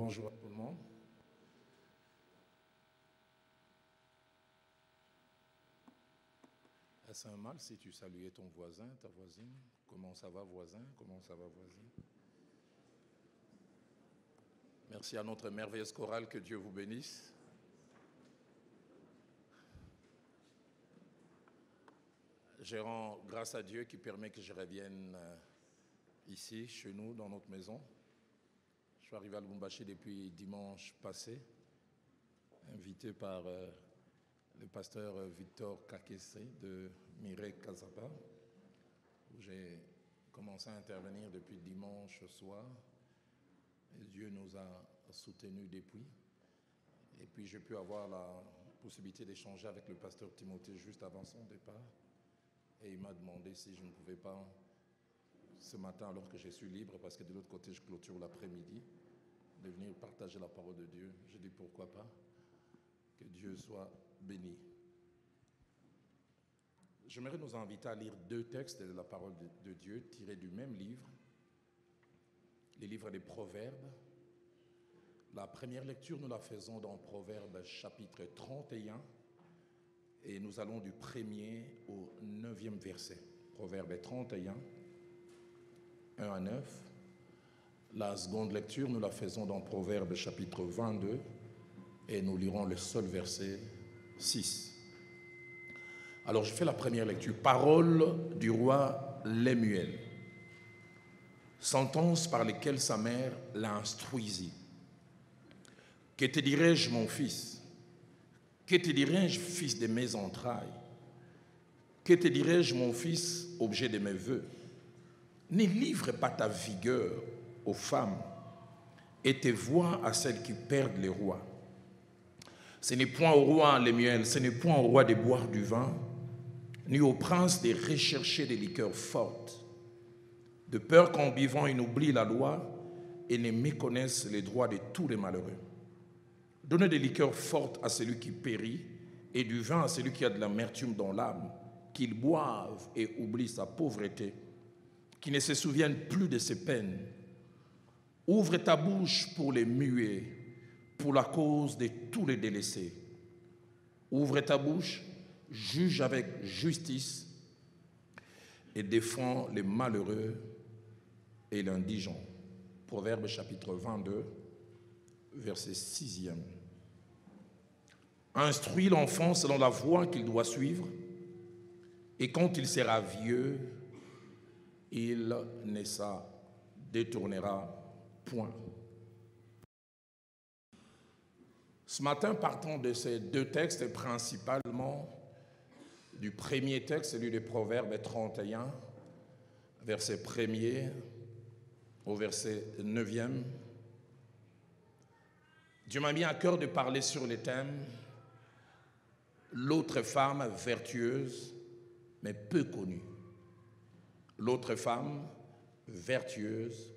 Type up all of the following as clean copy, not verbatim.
Bonjour à tout le monde. Est-ce un mal si tu saluais ton voisin, ta voisine? Comment ça va, voisin? Comment ça va, voisine? Merci à notre merveilleuse chorale, que Dieu vous bénisse. Je rends grâce à Dieu qui permet que je revienne ici, chez nous, dans notre maison. Je suis arrivé à Lubumbashi depuis dimanche passé, invité par le pasteur Victor Kakese de Mire Kazapa, où j'ai commencé à intervenir depuis dimanche soir. Et Dieu nous a soutenus depuis. Et puis j'ai pu avoir la possibilité d'échanger avec le pasteur Timothée juste avant son départ. Et il m'a demandé si je ne pouvais pas, ce matin alors que je suis libre, parce que de l'autre côté je clôture l'après-midi, de venir partager la parole de Dieu. J'ai dit pourquoi pas. Que Dieu soit béni. J'aimerais nous inviter à lire deux textes de la parole de Dieu tirés du même livre, les livres des Proverbes. La première lecture, nous la faisons dans Proverbes chapitre 31 et nous allons du 1er au 9e verset. Proverbes 31, 1 à 9. La seconde lecture, nous la faisons dans Proverbes chapitre 22 et nous lirons le seul verset 6. Alors je fais la première lecture. Parole du roi Lemuel. Sentence par lesquelles sa mère l'a instruisit. Que te dirai-je, mon fils? Que te dirai-je, fils de mes entrailles? Que te dirai-je, mon fils, objet de mes vœux? Ne livre pas ta vigueur aux femmes et tes voix à celles qui perdent les rois. Ce n'est point au roi Lemuel, ce n'est point au roi de boire du vin, ni au prince de rechercher des liqueurs fortes, de peur qu'en buvant ils n'oublient la loi et ne méconnaissent les droits de tous les malheureux. Donnez des liqueurs fortes à celui qui périt et du vin à celui qui a de l'amertume dans l'âme, qu'il boive et oublie sa pauvreté, qu'il ne se souvienne plus de ses peines. Ouvre ta bouche pour les muets, pour la cause de tous les délaissés. Ouvre ta bouche, juge avec justice et défends les malheureux et l'indigent. Proverbe chapitre 22, verset 6e. Instruis l'enfant selon la voie qu'il doit suivre, et quand il sera vieux, il ne s'en détournera point. Ce matin, partons de ces deux textes, principalement du premier texte, celui de Proverbes 31, verset 1er au verset 9e. Dieu m'a mis à cœur de parler sur le thème « L'autre femme vertueuse, mais peu connue ». L'autre femme vertueuse,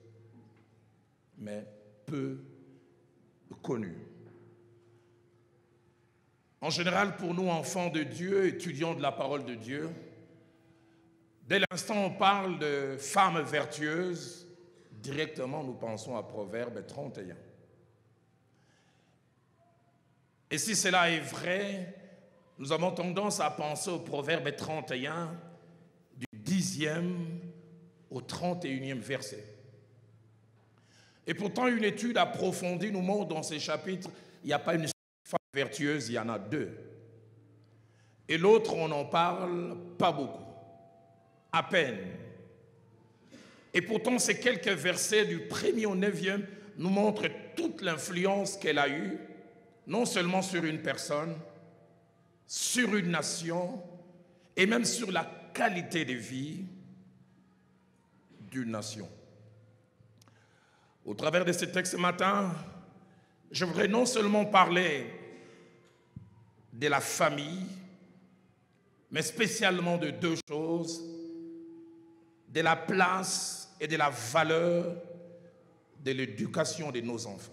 mais peu connue. En général, pour nous, enfants de Dieu, étudiants de la parole de Dieu, dès l'instant où on parle de femmes vertueuses, directement nous pensons à Proverbe 31. Et si cela est vrai, nous avons tendance à penser au Proverbe 31 du 10e au 31e verset. Et pourtant, une étude approfondie nous montre dans ces chapitres, il n'y a pas une femme vertueuse, il y en a deux. Et l'autre, on n'en parle pas beaucoup, à peine. Et pourtant, ces quelques versets du 1er au 9e nous montrent toute l'influence qu'elle a eue, non seulement sur une personne, sur une nation, et même sur la qualité de vie d'une nation. Au travers de ce texte ce matin, je voudrais non seulement parler de la famille, mais spécialement de deux choses, de la place et de la valeur de l'éducation de nos enfants.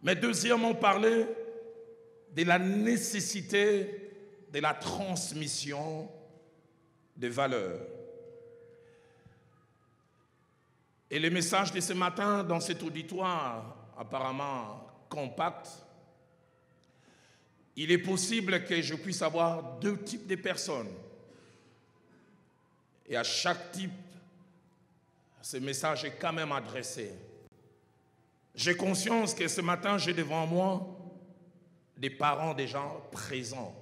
Mais deuxièmement, parler de la nécessité de la transmission des valeurs. Et le message de ce matin dans cet auditoire apparemment compact, il est possible que je puisse avoir deux types de personnes. Et à chaque type, ce message est quand même adressé. J'ai conscience que ce matin, j'ai devant moi des parents des gens présents,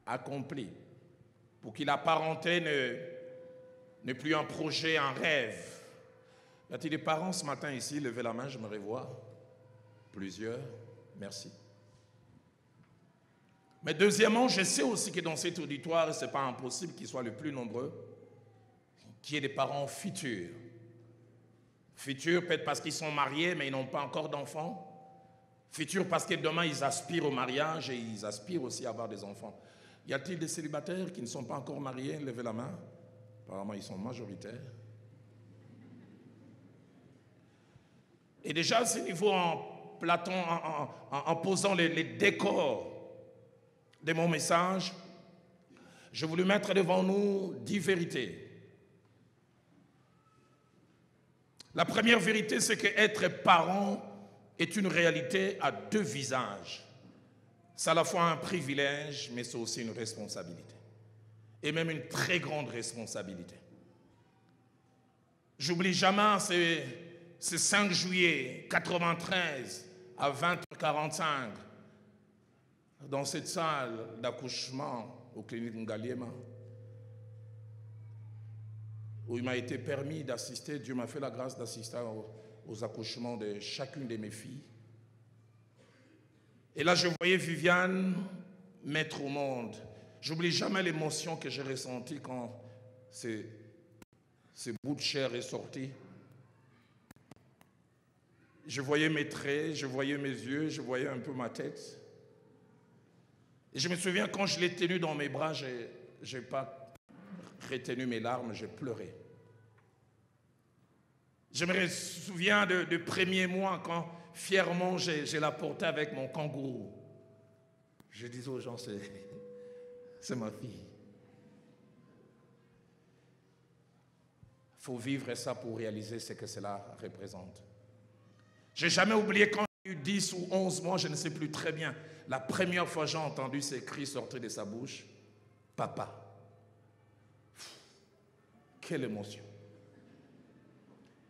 accomplis, pour qui la parenté n'est plus un projet, un rêve. Y a-t-il des parents ce matin ici? Levez la main, je me revois. Plusieurs, merci. Mais deuxièmement, je sais aussi que dans cet auditoire, ce n'est pas impossible qu'ils soient le plus nombreux, qu'il y ait des parents futurs. Futurs peut-être parce qu'ils sont mariés, mais ils n'ont pas encore d'enfants. Futurs parce que demain, ils aspirent au mariage et ils aspirent aussi à avoir des enfants. Y a-t-il des célibataires qui ne sont pas encore mariés? Levez la main. Apparemment, ils sont majoritaires. Et déjà, à ce niveau, en posant les décors de mon message, je voulais mettre devant nous 10 vérités. La première vérité, c'est qu'être parent est une réalité à deux visages. C'est à la fois un privilège, mais c'est aussi une responsabilité. Et même une très grande responsabilité. J'oublie jamais ce 5 juillet 93 à 20h45 dans cette salle d'accouchement au clinique Ngaliema, où il m'a été permis d'assister, Dieu m'a fait la grâce d'assister aux accouchements de chacune de mes filles. Et là, je voyais Viviane mettre au monde. J'oublie jamais l'émotion que j'ai ressentie quand ce bout de chair est sorti. Je voyais mes traits, je voyais mes yeux, je voyais un peu ma tête. Et je me souviens quand je l'ai tenue dans mes bras, je n'ai pas retenu mes larmes, j'ai pleuré. Je me souviens de premiers mois quand fièrement je la portais avec mon kangourou. Je disais aux gens, c'est ma fille. Il faut vivre ça pour réaliser ce que cela représente. Je n'ai jamais oublié quand j'ai eu 10 ou 11 mois, je ne sais plus très bien, la première fois j'ai entendu ces cris sortir de sa bouche, « Papa ». Quelle émotion.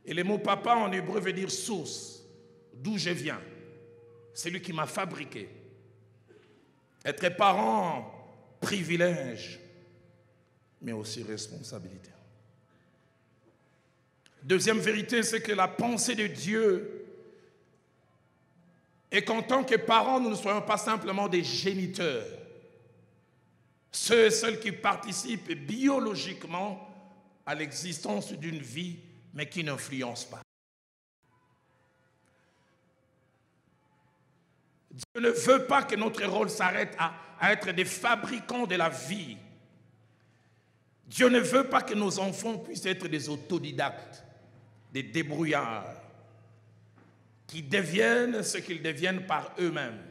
Et le mot « papa » en hébreu veut dire « source », d'où je viens. C'est lui qui m'a fabriqué. Être parent, privilège, mais aussi responsabilité. Deuxième vérité, c'est que la pensée de Dieu est qu'en tant que parents, nous ne soyons pas simplement des géniteurs. Ceux et celles qui participent biologiquement à l'existence d'une vie, mais qui n'influencent pas. Dieu ne veut pas que notre rôle s'arrête à être des fabricants de la vie. Dieu ne veut pas que nos enfants puissent être des autodidactes, des débrouillards, qui deviennent ce qu'ils deviennent par eux-mêmes,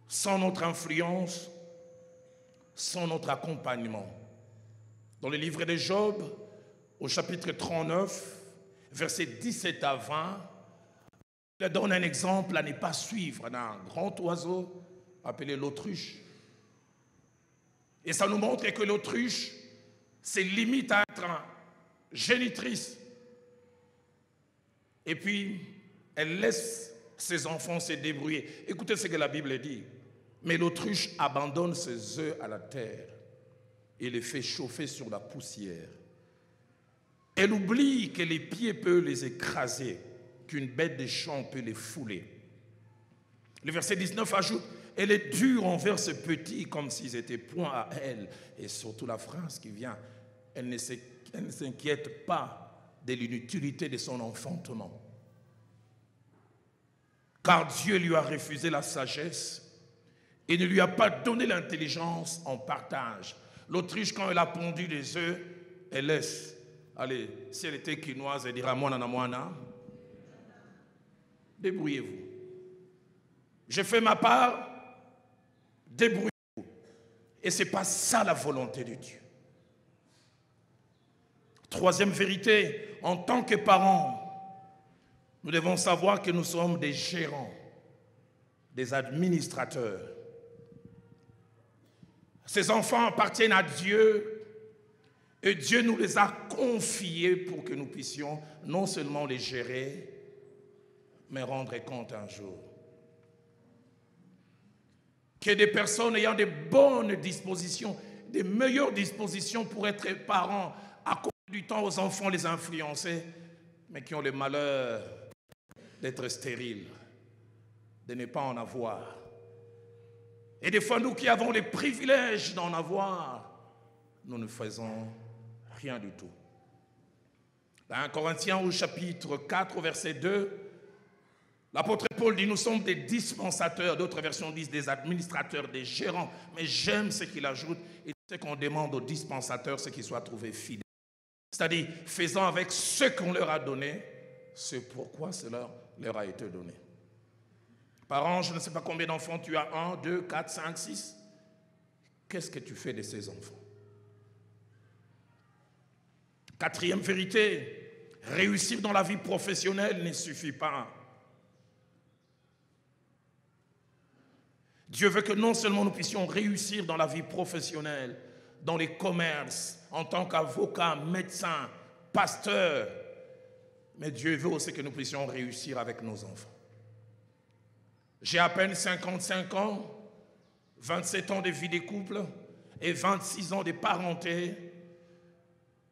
sans notre influence, sans notre accompagnement. Dans le livre de Job, au chapitre 39, versets 17 à 20, il donne un exemple à ne pas suivre d'un grand oiseau appelé l'autruche. Et ça nous montre que l'autruche, c'est limite à être génitrice. Et puis, elle laisse ses enfants se débrouiller. Écoutez ce que la Bible dit. Mais l'autruche abandonne ses œufs à la terre et les fait chauffer sur la poussière. Elle oublie que les pieds peuvent les écraser, qu'une bête des champs peut les fouler. Le verset 19 ajoute, elle est dure envers ce petit comme s'ils étaient point à elle. Et surtout la phrase qui vient, elle ne s'inquiète pas de l'inutilité de son enfantement. Car Dieu lui a refusé la sagesse et ne lui a pas donné l'intelligence en partage. L'autruche, quand elle a pondu des œufs, elle laisse. Allez, si elle était quinoise, elle dira moana na moana. Débrouillez-vous. J'ai fait ma part, débrouillez-vous. Et ce n'est pas ça la volonté de Dieu. Troisième vérité, en tant que parents, nous devons savoir que nous sommes des gérants, des administrateurs. Ces enfants appartiennent à Dieu et Dieu nous les a confiés pour que nous puissions non seulement les gérer, mais rendre compte un jour. Que des personnes ayant de bonnes dispositions, des meilleures dispositions pour être parents, accorder du temps aux enfants, les influencer, mais qui ont le malheur d'être stériles, de ne pas en avoir. Et des fois, nous qui avons les privilèges d'en avoir, nous ne faisons rien du tout. Dans 1 Corinthiens au chapitre 4, verset 2, l'apôtre Paul dit, nous sommes des dispensateurs, d'autres versions disent des administrateurs, des gérants, mais j'aime ce qu'il ajoute, et ce qu'on demande aux dispensateurs, c'est qu'ils soient trouvés fidèles. C'est-à-dire, faisant avec ce qu'on leur a donné, ce pourquoi cela leur a été donné. Parents, je ne sais pas combien d'enfants tu as, 1, 2, 4, 5, 6. Qu'est-ce que tu fais de ces enfants? Quatrième vérité, réussir dans la vie professionnelle ne suffit pas. Dieu veut que non seulement nous puissions réussir dans la vie professionnelle, dans les commerces, en tant qu'avocat, médecin, pasteur, mais Dieu veut aussi que nous puissions réussir avec nos enfants. J'ai à peine 55 ans, 27 ans de vie de couple et 26 ans de parenté.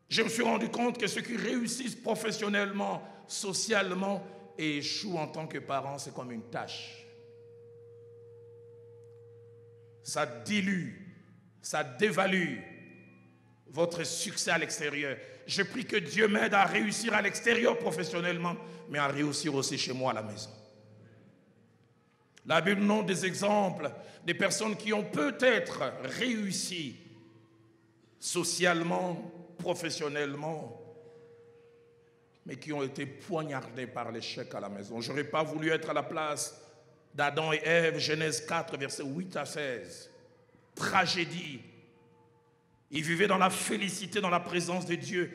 Je me suis rendu compte que ceux qui réussissent professionnellement, socialement et échouent en tant que parents, c'est comme une tâche. Ça dilue, ça dévalue votre succès à l'extérieur. Je prie que Dieu m'aide à réussir à l'extérieur professionnellement, mais à réussir aussi chez moi à la maison. La Bible nous donne des exemples des personnes qui ont peut-être réussi socialement, professionnellement, mais qui ont été poignardés par l'échec à la maison. Je n'aurais pas voulu être à la place d'Adam et Ève, Genèse 4, versets 8 à 16. Tragédie. Ils vivaient dans la félicité, dans la présence de Dieu.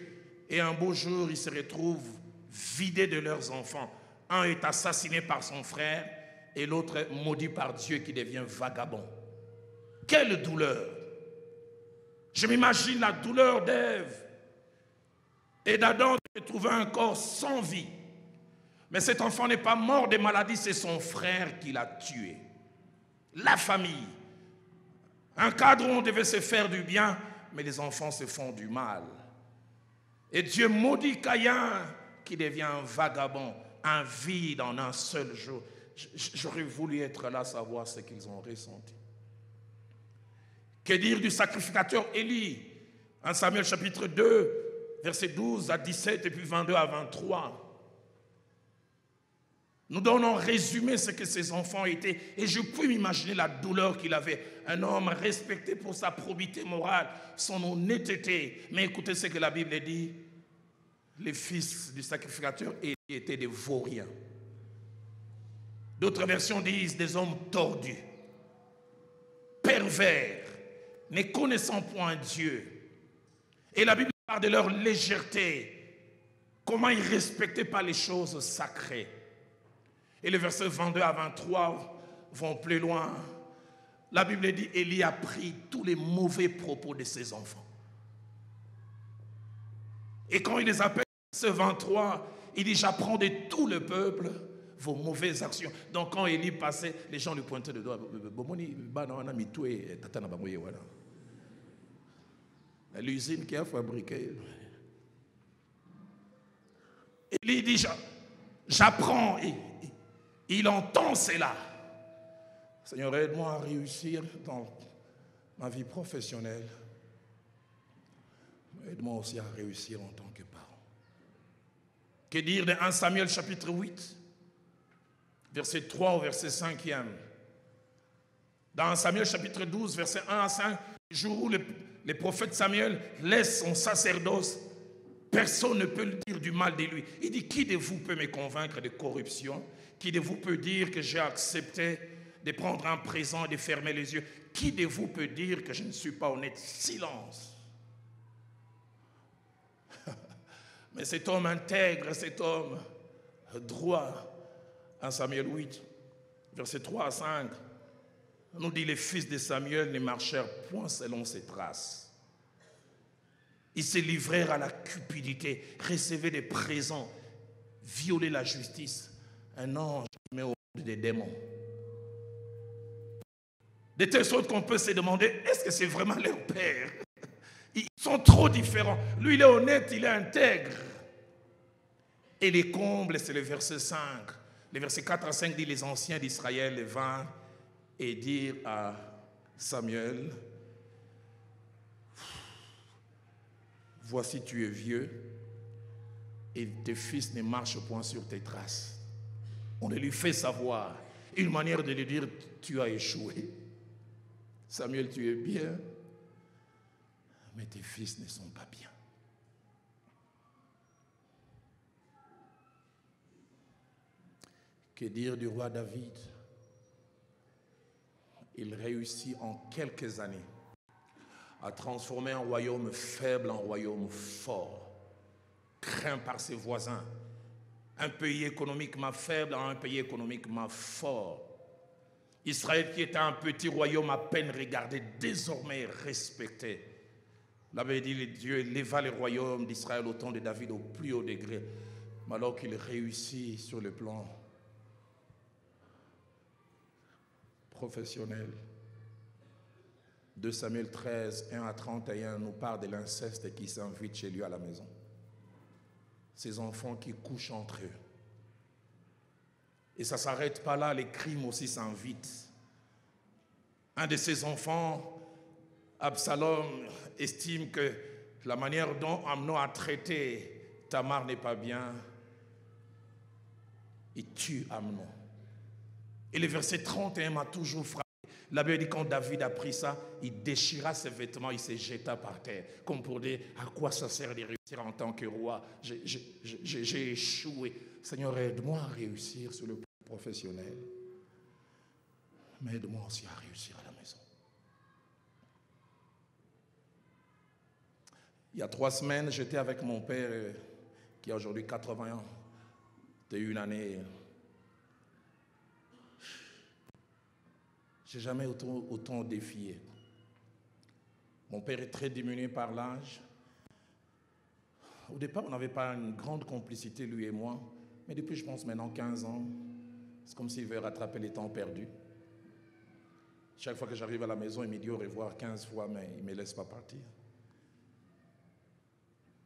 Et un beau jour, ils se retrouvent vidés de leurs enfants. Un est assassiné par son frère et l'autre est maudit par Dieu qui devient vagabond. Quelle douleur! Je m'imagine la douleur d'Ève et d'Adam de trouver un corps sans vie. Mais cet enfant n'est pas mort de maladie, c'est son frère qui l'a tué. La famille. Un cadre où on devait se faire du bien, mais les enfants se font du mal. Et Dieu maudit Caïn qui devient un vagabond, un vide en un seul jour. J'aurais voulu être là, savoir ce qu'ils ont ressenti. Que dire du sacrificateur Élie? 1 Samuel chapitre 2, versets 12 à 17 et puis 22 à 23. Nous donnons en résumé ce que ces enfants étaient. Et je peux m'imaginer la douleur qu'il avait. Un homme respecté pour sa probité morale, son honnêteté. Mais écoutez ce que la Bible dit. Les fils du sacrificateur étaient des vauriens. D'autres versions disent des hommes tordus, pervers, ne connaissant point Dieu. Et la Bible parle de leur légèreté, comment ils ne respectaient pas les choses sacrées. Et les versets 22 à 23 vont plus loin. La Bible dit Élie a pris tous les mauvais propos de ses enfants. Et quand il les appelle, verset 23, il dit j'apprends de tout le peuple vos mauvaises actions. Donc quand Élie passait, les gens lui pointaient le doigt. L'usine qui a fabriqué. Élie dit j'apprends. Il entend cela. Seigneur, aide-moi à réussir dans ma vie professionnelle. Aide-moi aussi à réussir en tant que parent. Que dire de 1 Samuel chapitre 8, verset 3 au verset 5e. Dans 1 Samuel chapitre 12, verset 1 à 5, le jour où le prophète Samuel laisse son sacerdoce, personne ne peut le dire du mal de lui. Il dit, qui de vous peut me convaincre de corruption? Qui de vous peut dire que j'ai accepté de prendre un présent et de fermer les yeux? Qui de vous peut dire que je ne suis pas honnête? Silence. Mais cet homme intègre, cet homme droit, en Samuel 8, versets 3 à 5, nous dit les fils de Samuel ne marchèrent point selon ses traces. Ils se livrèrent à la cupidité, recevaient des présents, violaient la justice. Un ange met au monde des démons. De telle sorte qu'on peut se demander, est-ce que c'est vraiment leur père? Ils sont trop différents. Lui, il est honnête, il est intègre. Et les combles, c'est le verset 5. Le verset 4 à 5 dit, les anciens d'Israël vinrent et dirent à Samuel, voici tu es vieux et tes fils ne marchent point sur tes traces. On lui fait savoir une manière de lui dire, tu as échoué. Samuel, tu es bien, mais tes fils ne sont pas bien. Que dire du roi David? Il réussit en quelques années à transformer un royaume faible en royaume fort, craint par ses voisins, un pays économiquement faible en un pays économiquement fort. Israël, qui était un petit royaume à peine regardé, désormais respecté. La Bible dit que Dieu éleva le royaume d'Israël au temps de David au plus haut degré. Mais alors qu'il réussit sur le plan professionnel, 2 Samuel 13, 1 à 31 nous parle de l'inceste qui s'invite chez lui à la maison. Ces enfants qui couchent entre eux. Et ça ne s'arrête pas là, les crimes aussi s'invitent. Un de ses enfants, Absalom, estime que la manière dont Amnon a traité Tamar n'est pas bien. Il tue Amnon. Et le verset 31 m'a toujours frappé. La Bible dit quand David a pris ça, il déchira ses vêtements, il se jeta par terre. Comme pour dire, à quoi ça sert de réussir en tant que roi? J'ai échoué. Seigneur, aide-moi à réussir sur le plan professionnel. Mais aide-moi aussi à réussir à la maison. Il y a 3 semaines, j'étais avec mon père, qui a aujourd'hui 80 ans. C'était une année. Je n'ai jamais autant défié. Mon père est très diminué par l'âge. Au départ, on n'avait pas une grande complicité, lui et moi. Mais depuis, je pense, maintenant 15 ans, c'est comme s'il veut rattraper les temps perdus. Chaque fois que j'arrive à la maison, il me dit au revoir 15 fois, mais il ne me laisse pas partir.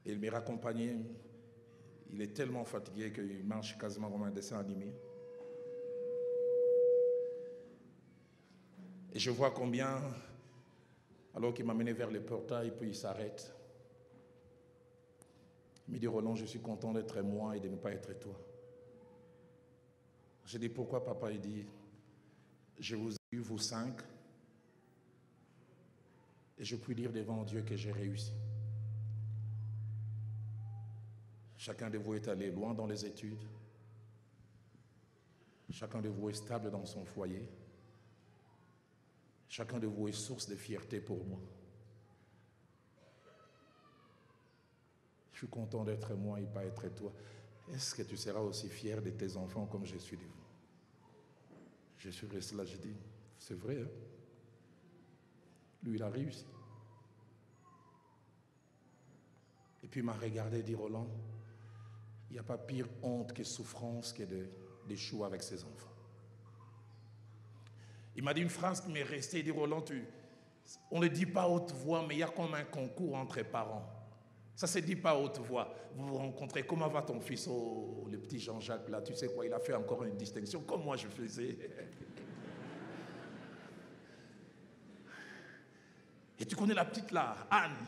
Et il me raccompagnait. Il est tellement fatigué qu'il marche quasiment comme un dessin animé. Et je vois combien, alors qu'il m'a mené vers le portail, puis il s'arrête. Il me dit, Roland, je suis content d'être moi et de ne pas être toi. Je dis, pourquoi papa? Il dit, je vous ai eu, vous 5, et je puis dire devant Dieu que j'ai réussi. Chacun de vous est allé loin dans les études. Chacun de vous est stable dans son foyer. Chacun de vous est source de fierté pour moi. Je suis content d'être moi et pas être toi. Est-ce que tu seras aussi fier de tes enfants comme je suis de vous? Je suis resté là, je dis, c'est vrai, hein? Lui, il a réussi. Et puis il m'a regardé et dit, Roland, il n'y a pas pire honte que souffrance que d'échouer avec ses enfants. Il m'a dit une phrase qui m'est restée, il dit, Roland, on ne dit pas à haute voix, mais il y a comme un concours entre parents. Ça ne se dit pas à haute voix. Vous vous rencontrez, comment va ton fils? Oh, le petit Jean-Jacques, là, tu sais quoi, il a fait encore une distinction, comme moi je faisais. Et tu connais la petite là, Anne.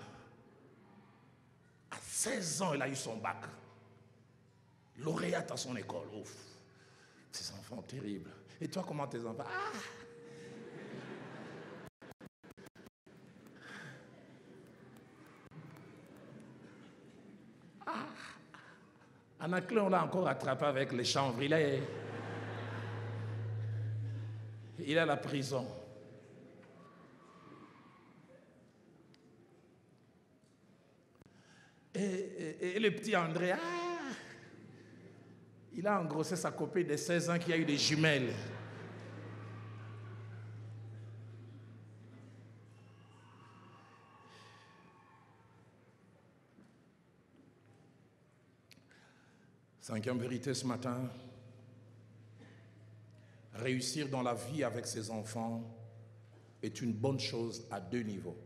À 16 ans, elle a eu son bac. Lauréate à son école. Ouf. Ces enfants terribles. Et toi, comment tes enfants? Anaclé, on l'a encore attrapé avec les chanvres. Il est à la prison. Et le petit André, il a engrossé sa copine de 16 ans qui a eu des jumelles. Cinquième vérité ce matin, réussir dans la vie avec ses enfants est une bonne chose à deux niveaux.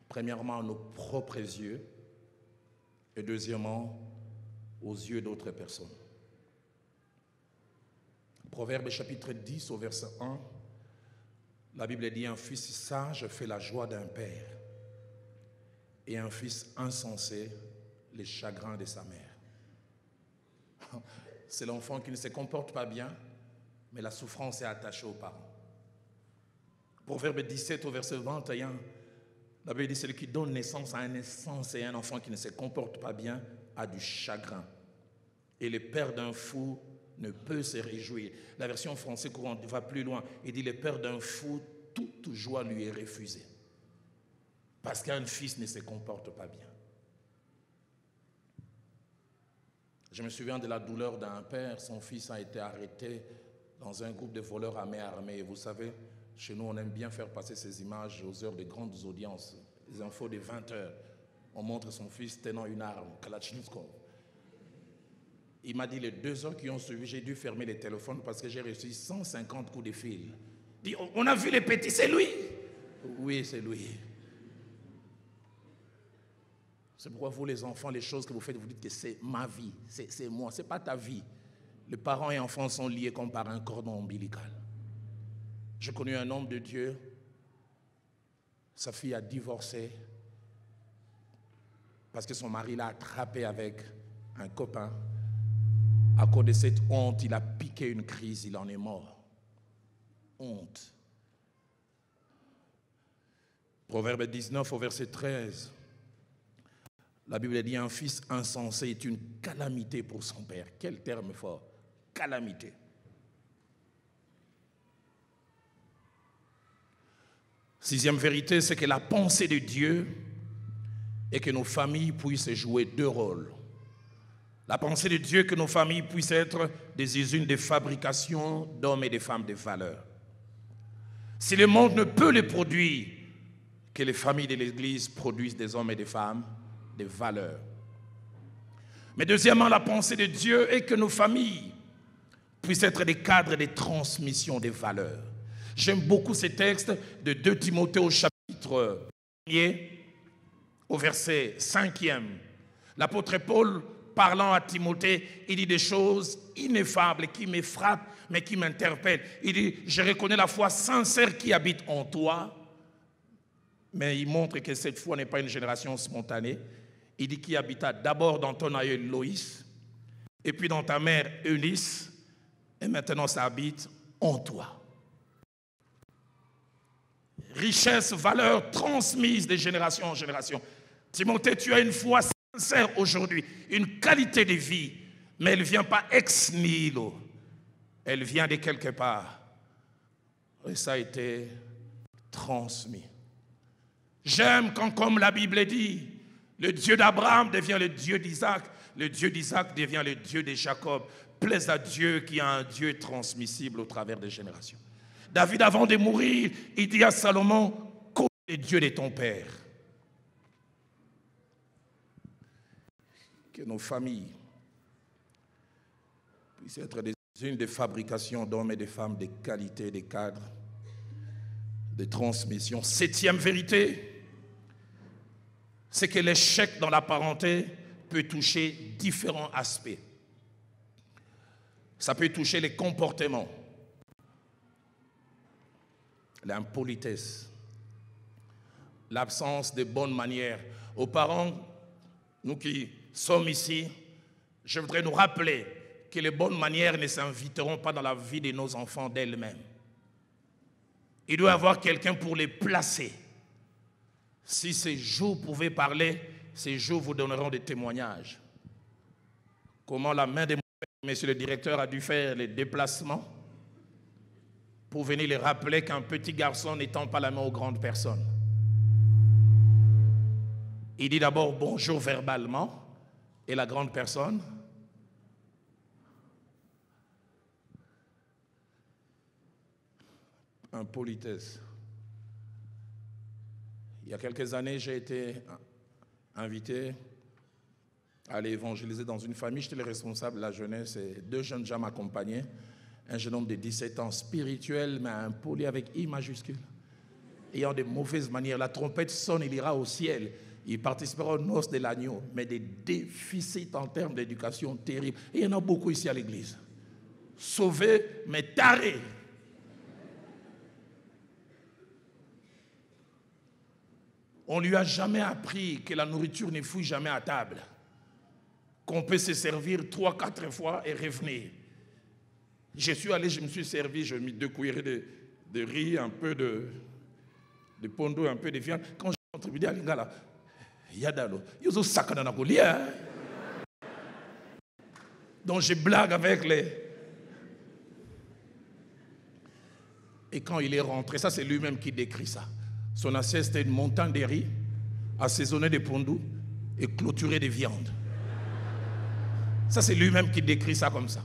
Premièrement, à nos propres yeux et deuxièmement, aux yeux d'autres personnes. Proverbe chapitre 10 au verset 1, la Bible dit: un fils sage fait la joie d'un père et un fils insensé les chagrins de sa mère. C'est l'enfant qui ne se comporte pas bien, mais la souffrance est attachée aux parents. Proverbe 17 au verset 21, la Bible dit: celui qui donne naissance à un insensé et un enfant qui ne se comporte pas bien a du chagrin. Et le père d'un fou ne peut se réjouir. La version française courante va plus loin. Il dit: le père d'un fou, toute joie lui est refusée. Parce qu'un fils ne se comporte pas bien. Je me souviens de la douleur d'un père. Son fils a été arrêté dans un groupe de voleurs à main armée. Et vous savez, chez nous, on aime bien faire passer ces images aux heures de grandes audiences. Les infos de 20 heures. On montre son fils tenant une arme, Kalachnikov. Il m'a dit, les 2 heures qui ont suivi, j'ai dû fermer les téléphones parce que j'ai reçu 150 coups de fil. Il dit: on a vu les petits, c'est lui. Oui, c'est lui. C'est pourquoi vous, les enfants, les choses que vous faites, vous dites que c'est ma vie, c'est moi, c'est pas ta vie. Les parents et enfants sont liés comme par un cordon ombilical. J'ai connu un homme de Dieu, sa fille a divorcé parce que son mari l'a attrapé avec un copain. À cause de cette honte, il a piqué une crise, il en est mort. Honte. Proverbe 19 au verset 13. La Bible dit: un fils insensé est une calamité pour son père. Quel terme fort, calamité. Sixième vérité, c'est que la pensée de Dieu est que nos familles puissent jouer 2 rôles. La pensée de Dieu est que nos familles puissent être des usines de fabrication d'hommes et de femmes de valeur. Si le monde ne peut les produire, que les familles de l'Église produisent des hommes et des femmes de valeur. Mais deuxièmement, la pensée de Dieu est que nos familles puissent être des cadres de transmission des valeurs. J'aime beaucoup ces textes de 2 Timothée au chapitre 1er, au verset 5e. L'apôtre Paul, parlant à Timothée, il dit des choses ineffables qui me frappent, mais qui m'interpellent. Il dit: je reconnais la foi sincère qui habite en toi. Mais il montre que cette foi n'est pas une génération spontanée. Il dit: qui habita d'abord dans ton aïeul Loïs, et puis dans ta mère Eunice, et maintenant ça habite en toi. Richesse, valeur transmise de génération en génération. Timothée, tu as une foi sincère aujourd'hui, une qualité de vie, mais elle ne vient pas ex nihilo. Elle vient de quelque part. Et ça a été transmis. J'aime quand, comme la Bible dit, le Dieu d'Abraham devient le Dieu d'Isaac, le Dieu d'Isaac devient le Dieu de Jacob. Plaise à Dieu qui a un Dieu transmissible au travers des générations. David, avant de mourir, il dit à Salomon: connais le Dieu de ton père. Que nos familles puissent être des usines de fabrication d'hommes et de femmes de qualité, de cadres, de transmission. 7e vérité, c'est que l'échec dans la parenté peut toucher différents aspects. Ça peut toucher les comportements, l'impolitesse, l'absence de bonnes manières. Aux parents, nous qui sommes ici, je voudrais nous rappeler que les bonnes manières ne s'inviteront pas dans la vie de nos enfants d'elles-mêmes. Il doit y avoir quelqu'un pour les placer. Si ces jours pouvaient parler, ces jours vous donneront des témoignages. Comment la main de monsieur le directeur a dû faire les déplacements pour venir les rappeler qu'un petit garçon n'étend pas la main aux grandes personnes. Il dit d'abord bonjour verbalement, et la grande personne impolitesse. Il y a quelques années, j'ai été invité à aller évangéliser dans une famille. J'étais le responsable de la jeunesse et 2 jeunes gens m'accompagnaient. Un jeune homme de 17 ans, spirituel, mais impoli avec I majuscule. Ayant de mauvaises manières. La trompette sonne, il ira au ciel. Il participera aux noces de l'agneau, mais des déficits en termes d'éducation terribles. Et il y en a beaucoup ici à l'église. Sauvés, mais tarés. On ne lui a jamais appris que la nourriture ne fouille jamais à table. Qu'on peut se servir 3-4 fois et revenir. Je suis allé, je me suis servi, je mis 2 cuillerées de riz, un peu de pondo, un peu de viande. Quand j'ai contribué à l'ingala, il y a d'alo. Il y a sac dans la collière. Donc je blague avec les... Et quand il est rentré, ça c'est lui-même qui décrit ça. Son assiette, c'était une montagne de riz, assaisonnée de pondou et clôturée de viande. Ça, c'est lui-même qui décrit ça comme ça.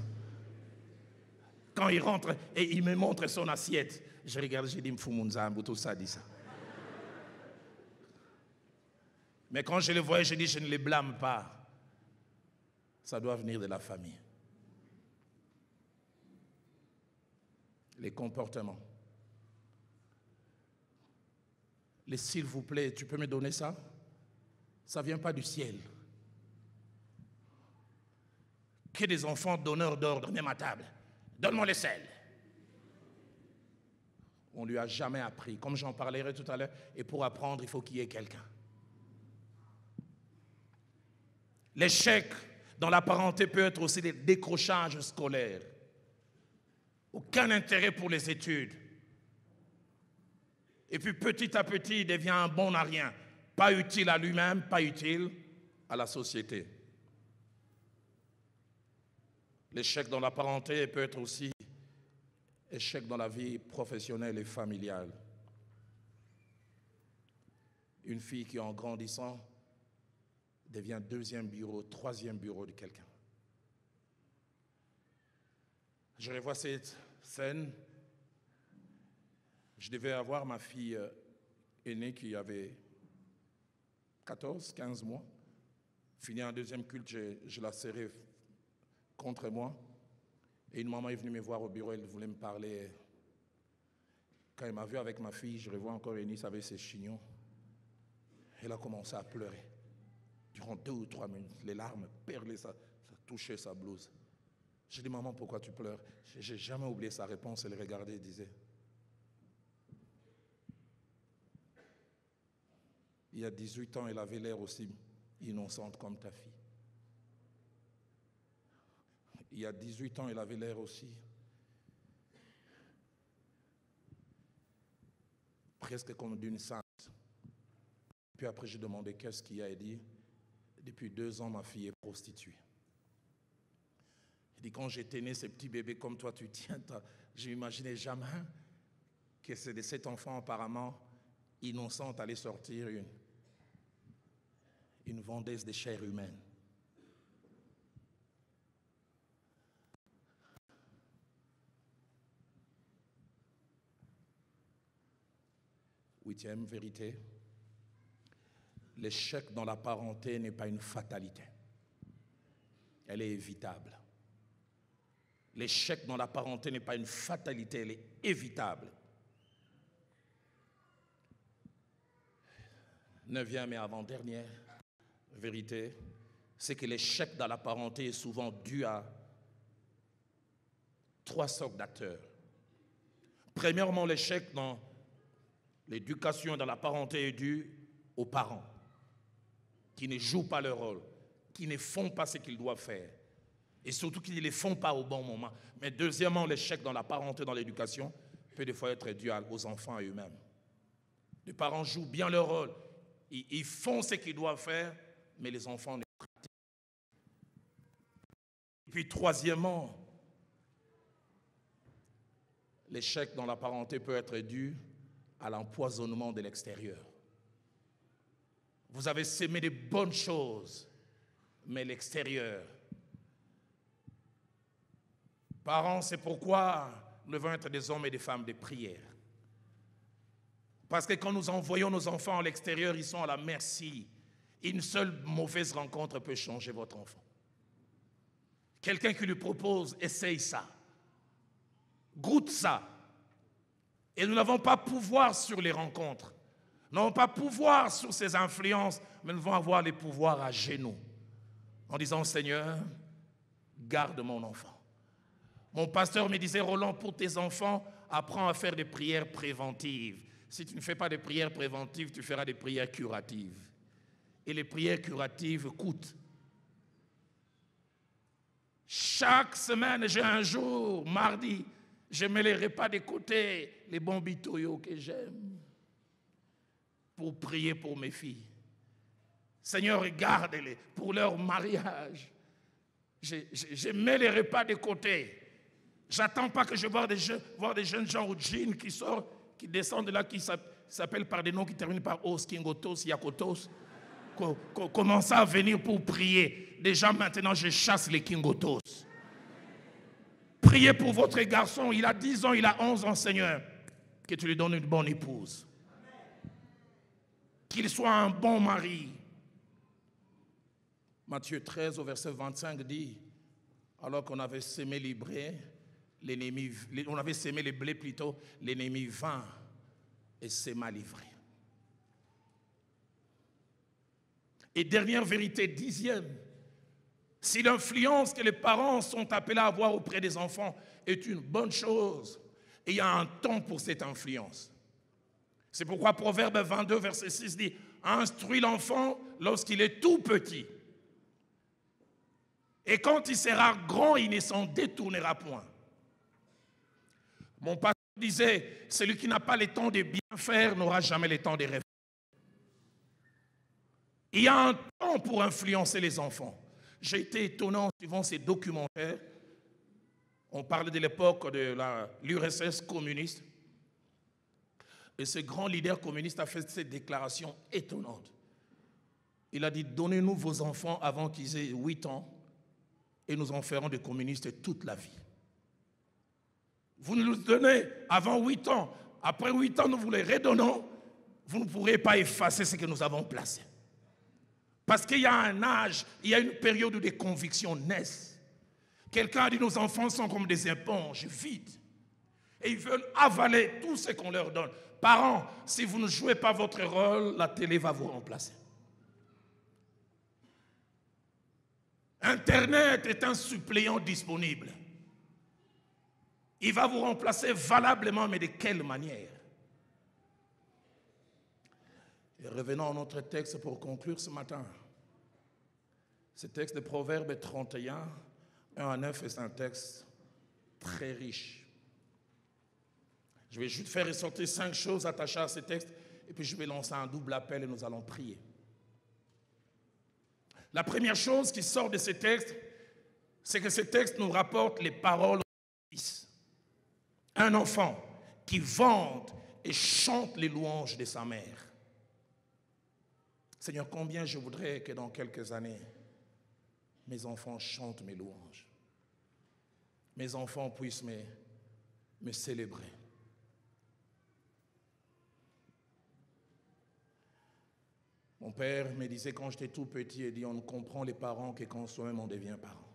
Quand il rentre et il me montre son assiette, je regarde, j'ai dit, Mfoumounzambo, tout ça dit ça. Mais quand je le voyais, je dis, je ne les blâme pas. Ça doit venir de la famille. Les comportements. Les s'il vous plaît, tu peux me donner ça? Ça ne vient pas du ciel. Que des enfants donneurs d'ordre, même à table. Donne-moi le sel. On ne lui a jamais appris. Comme j'en parlerai tout à l'heure, et pour apprendre, il faut qu'il y ait quelqu'un. L'échec dans la parenté peut être aussi des décrochages scolaires. Aucun intérêt pour les études. Et puis petit à petit, il devient un bon à rien. Pas utile à lui-même, pas utile à la société. L'échec dans la parenté peut être aussi échec dans la vie professionnelle et familiale. Une fille qui, en grandissant, devient 2e bureau, 3e bureau de quelqu'un. Je revois cette scène. Je devais avoir ma fille aînée qui avait 14, 15 mois. Fini un 2e culte, je la serrais contre moi. Et une maman est venue me voir au bureau, elle voulait me parler. Quand elle m'a vu avec ma fille, je revois encore Eunice avec ses chignons. Elle a commencé à pleurer. Durant 2 ou 3 minutes, les larmes perlaient, ça touchait sa blouse. J'ai dit, maman, pourquoi tu pleures? Je n'ai jamais oublié sa réponse. Elle regardait et disait, il y a 18 ans, elle avait l'air aussi innocente comme ta fille. Il y a 18 ans, elle avait l'air aussi presque comme d'une sainte. Puis après, j'ai demandé qu'est-ce qu'il y a. Elle dit, depuis 2 ans, ma fille est prostituée. Elle dit, quand j'étais né, ces petits bébés comme toi, tu tiens, je n'imaginais jamais que c'est de cet enfant apparemment innocente allait sortir une vendeuse de chair humaine. Huitième vérité, l'échec dans la parenté n'est pas une fatalité. Elle est évitable. L'échec dans la parenté n'est pas une fatalité, elle est évitable. 9e et avant-dernière vérité, c'est que l'échec dans la parenté est souvent dû à 3 sortes d'acteurs. Premièrement, l'échec dans l'éducation dans la parenté est due aux parents qui ne jouent pas leur rôle, qui ne font pas ce qu'ils doivent faire et surtout qui ne les font pas au bon moment. Mais deuxièmement, l'échec dans la parenté, dans l'éducation peut des fois être dû aux enfants eux-mêmes. Les parents jouent bien leur rôle, ils font ce qu'ils doivent faire, mais les enfants ne pratiquent. Et puis troisièmement, l'échec dans la parenté peut être dû à l'empoisonnement de l'extérieur. Vous avez sémé de bonnes choses, mais l'extérieur. Parents, c'est pourquoi nous devons être des hommes et des femmes de prière. Parce que quand nous envoyons nos enfants à l'extérieur, ils sont à la merci. Une seule mauvaise rencontre peut changer votre enfant. Quelqu'un qui lui propose, essaye ça. Goûte ça. Et nous n'avons pas pouvoir sur les rencontres. Nous n'avons pas pouvoir sur ces influences, mais nous devons avoir les pouvoirs à genoux. En disant, Seigneur, garde mon enfant. Mon pasteur me disait, Roland, pour tes enfants, apprends à faire des prières préventives. Si tu ne fais pas de prières préventives, tu feras des prières curatives. Et les prières curatives coûtent. Chaque semaine, j'ai un jour, mardi, je ne mets les repas de côté, les bons bitoyos que j'aime, pour prier pour mes filles. Seigneur, regarde-les pour leur mariage. Je mets les repas de côté. J'attends pas que je vois des jeunes gens au jean qui sortent, qui descendent de là, qui s'appellent par des noms qui terminent par Os, Kingotos, Yakotos. Commencent à venir pour prier. Déjà maintenant, je chasse les Kingotos. Priez pour votre garçon, il a 10 ans, il a 11 ans, Seigneur. Que tu lui donnes une bonne épouse. Qu'il soit un bon mari. Matthieu 13 au verset 25 dit, alors qu'on avait sémé les blés, on avait sémé les blés plutôt, l'ennemi vint et s'est livré. Et dernière vérité, 10e, si l'influence que les parents sont appelés à avoir auprès des enfants est une bonne chose, il y a un temps pour cette influence. C'est pourquoi Proverbe 22, verset 6 dit, instruis l'enfant lorsqu'il est tout petit. Et quand il sera grand, il ne s'en détournera point. Mon pasteur disait, celui qui n'a pas le temps de bien faire n'aura jamais le temps de rêver. Il y a un temps pour influencer les enfants. J'ai été étonné en suivant ces documentaires. On parle de l'époque de l'URSS communiste. Et ce grand leader communiste a fait cette déclaration étonnante. Il a dit, donnez-nous vos enfants avant qu'ils aient 8 ans et nous en ferons des communistes toute la vie. Vous nous donnez avant 8 ans. Après 8 ans, nous vous les redonnons. Vous ne pourrez pas effacer ce que nous avons placé. Parce qu'il y a un âge, il y a une période où des convictions naissent. Quelqu'un a dit, nos enfants sont comme des éponges vides. Et ils veulent avaler tout ce qu'on leur donne. Parents, si vous ne jouez pas votre rôle, la télé va vous remplacer. Internet est un suppléant disponible. Il va vous remplacer valablement, mais de quelle manière? Et revenons à notre texte pour conclure ce matin. Ce texte de Proverbe 31, 1 à 9, est un texte très riche. Je vais juste faire ressortir 5 choses attachées à ce texte et puis je vais lancer un double appel et nous allons prier. La première chose qui sort de ce texte, c'est que ce texte nous rapporte les paroles du Fils. Un enfant qui vante et chante les louanges de sa mère. Seigneur, combien je voudrais que dans quelques années, mes enfants chantent mes louanges. Mes enfants puissent me célébrer. Mon père me disait quand j'étais tout petit, il dit, on ne comprend les parents que quand soi-même on devient parent.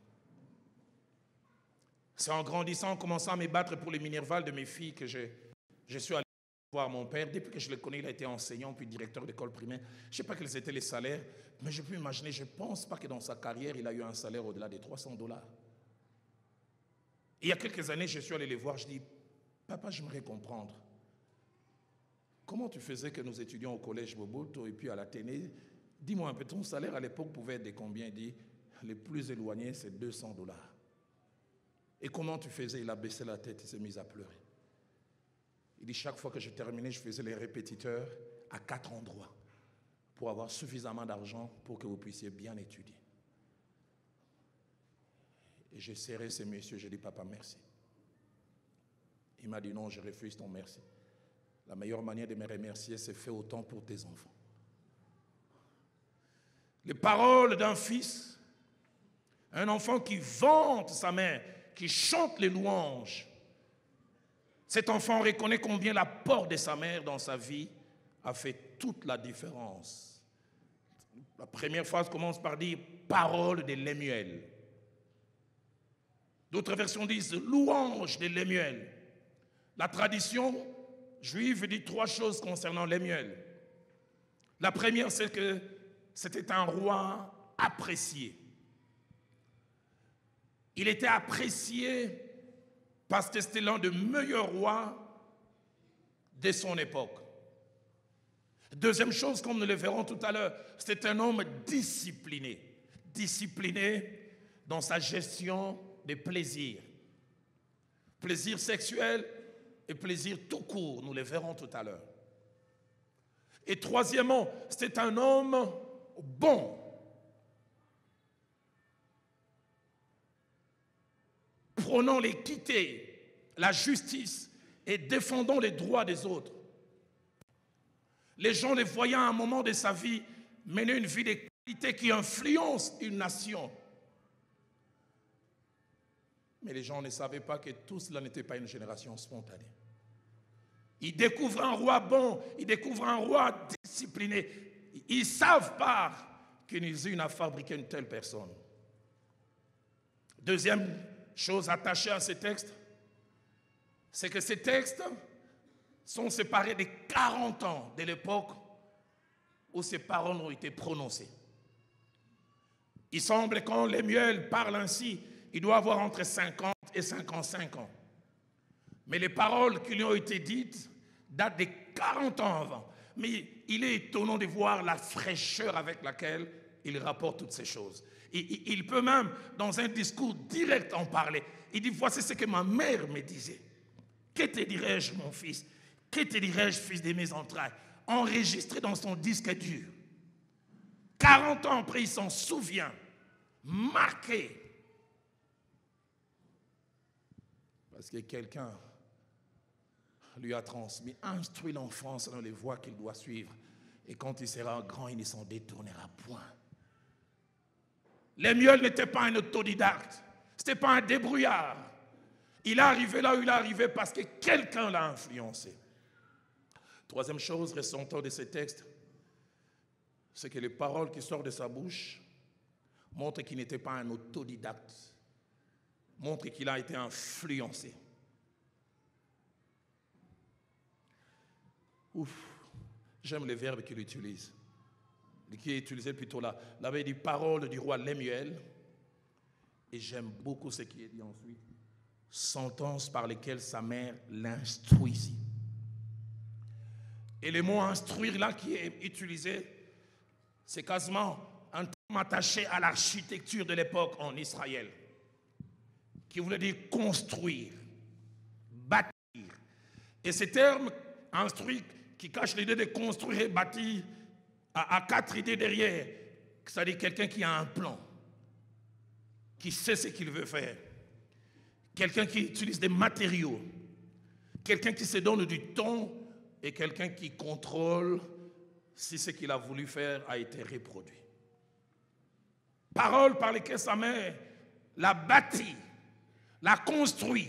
C'est en grandissant, en commençant à me battre pour les minervales de mes filles que je suis allé voir mon père. Depuis que je le connais, il a été enseignant puis directeur d'école primaire. Je ne sais pas quels étaient les salaires, mais je peux imaginer, je ne pense pas que dans sa carrière, il a eu un salaire au-delà des $300. Il y a quelques années, je suis allé les voir, je dis, papa, j'aimerais comprendre. Comment tu faisais que nous étudions au collège Boboto et puis à l'Athénée? Dis-moi un peu, ton salaire à l'époque pouvait être de combien? Il dit, les plus éloignés, c'est $200. Et comment tu faisais? Il a baissé la tête, il s'est mis à pleurer. Il dit, chaque fois que je terminais, je faisais les répétiteurs à 4 endroits pour avoir suffisamment d'argent pour que vous puissiez bien étudier. Et j'ai serré ces messieurs, j'ai dit, papa, merci. Il m'a dit, non, je refuse ton merci. La meilleure manière de me remercier, c'est faire autant pour tes enfants. les paroles d'un fils, un enfant qui vante sa mère, qui chante les louanges. Cet enfant reconnaît combien l'apport de sa mère dans sa vie a fait toute la différence. La première phrase commence par dire « parole de Lemuel ». D'autres versions disent « louange de Lemuel ». La tradition juive dit 3 choses concernant Lemuel. La première, c'est que c'était un roi apprécié. Il était apprécié parce que c'était l'un des meilleurs rois de son époque. Deuxième chose, comme nous le verrons tout à l'heure, c'était un homme discipliné. Discipliné dans sa gestion des plaisirs. Plaisir sexuel et plaisir tout court, nous le verrons tout à l'heure. Et troisièmement, c'était un homme bon. Prônant l'équité, la justice et défendant les droits des autres. Les gens les voyaient à un moment de sa vie mener une vie de qualité qui influence une nation. Mais les gens ne savaient pas que tout cela n'était pas une génération spontanée. Ils découvrent un roi bon, ils découvrent un roi discipliné. Ils ne savent pas qu'ils usent à fabriquer une telle personne. Deuxième chose attachée à ces textes, c'est que ces textes sont séparés de 40 ans de l'époque où ces paroles ont été prononcées. Il semble que quand Lemuel parle ainsi, il doit avoir entre 50 et 55 ans. Mais les paroles qui lui ont été dites datent de 40 ans avant. Mais il est étonnant de voir la fraîcheur avec laquelle il rapporte toutes ces choses. Il peut même, dans un discours direct, en parler. Il dit, voici ce que ma mère me disait. Que te dirais-je, mon fils? Que te dirais-je, fils de mes entrailles? Enregistré dans son disque dur. 40 ans après, il s'en souvient. Marqué. Parce que quelqu'un lui a transmis, instruit l'enfant dans les voies qu'il doit suivre. Et quand il sera grand, il ne s'en détournera point. Lemuel n'était pas un autodidacte. Ce n'était pas un débrouillard. Il est arrivé là où il est arrivé parce que quelqu'un l'a influencé. Troisième chose ressentant de ces textes, c'est que les paroles qui sortent de sa bouche montrent qu'il n'était pas un autodidacte, montrent qu'il a été influencé. J'aime les verbes qu'il utilise, qui est utilisé plutôt là. Il avait dit parole du roi Lemuel, et j'aime beaucoup ce qui est dit ensuite, sentence par lesquelles sa mère l'instruisit. Et le mot instruire là qui est utilisé, c'est quasiment un terme attaché à l'architecture de l'époque en Israël, qui voulait dire construire, bâtir. Et ce terme instruire qui cache l'idée de construire et bâtir à 4 idées derrière, c'est-à-dire quelqu'un qui a un plan, qui sait ce qu'il veut faire, quelqu'un qui utilise des matériaux, quelqu'un qui se donne du temps et quelqu'un qui contrôle si ce qu'il a voulu faire a été reproduit. Parole par lesquelles sa mère l'a bâti, l'a construit.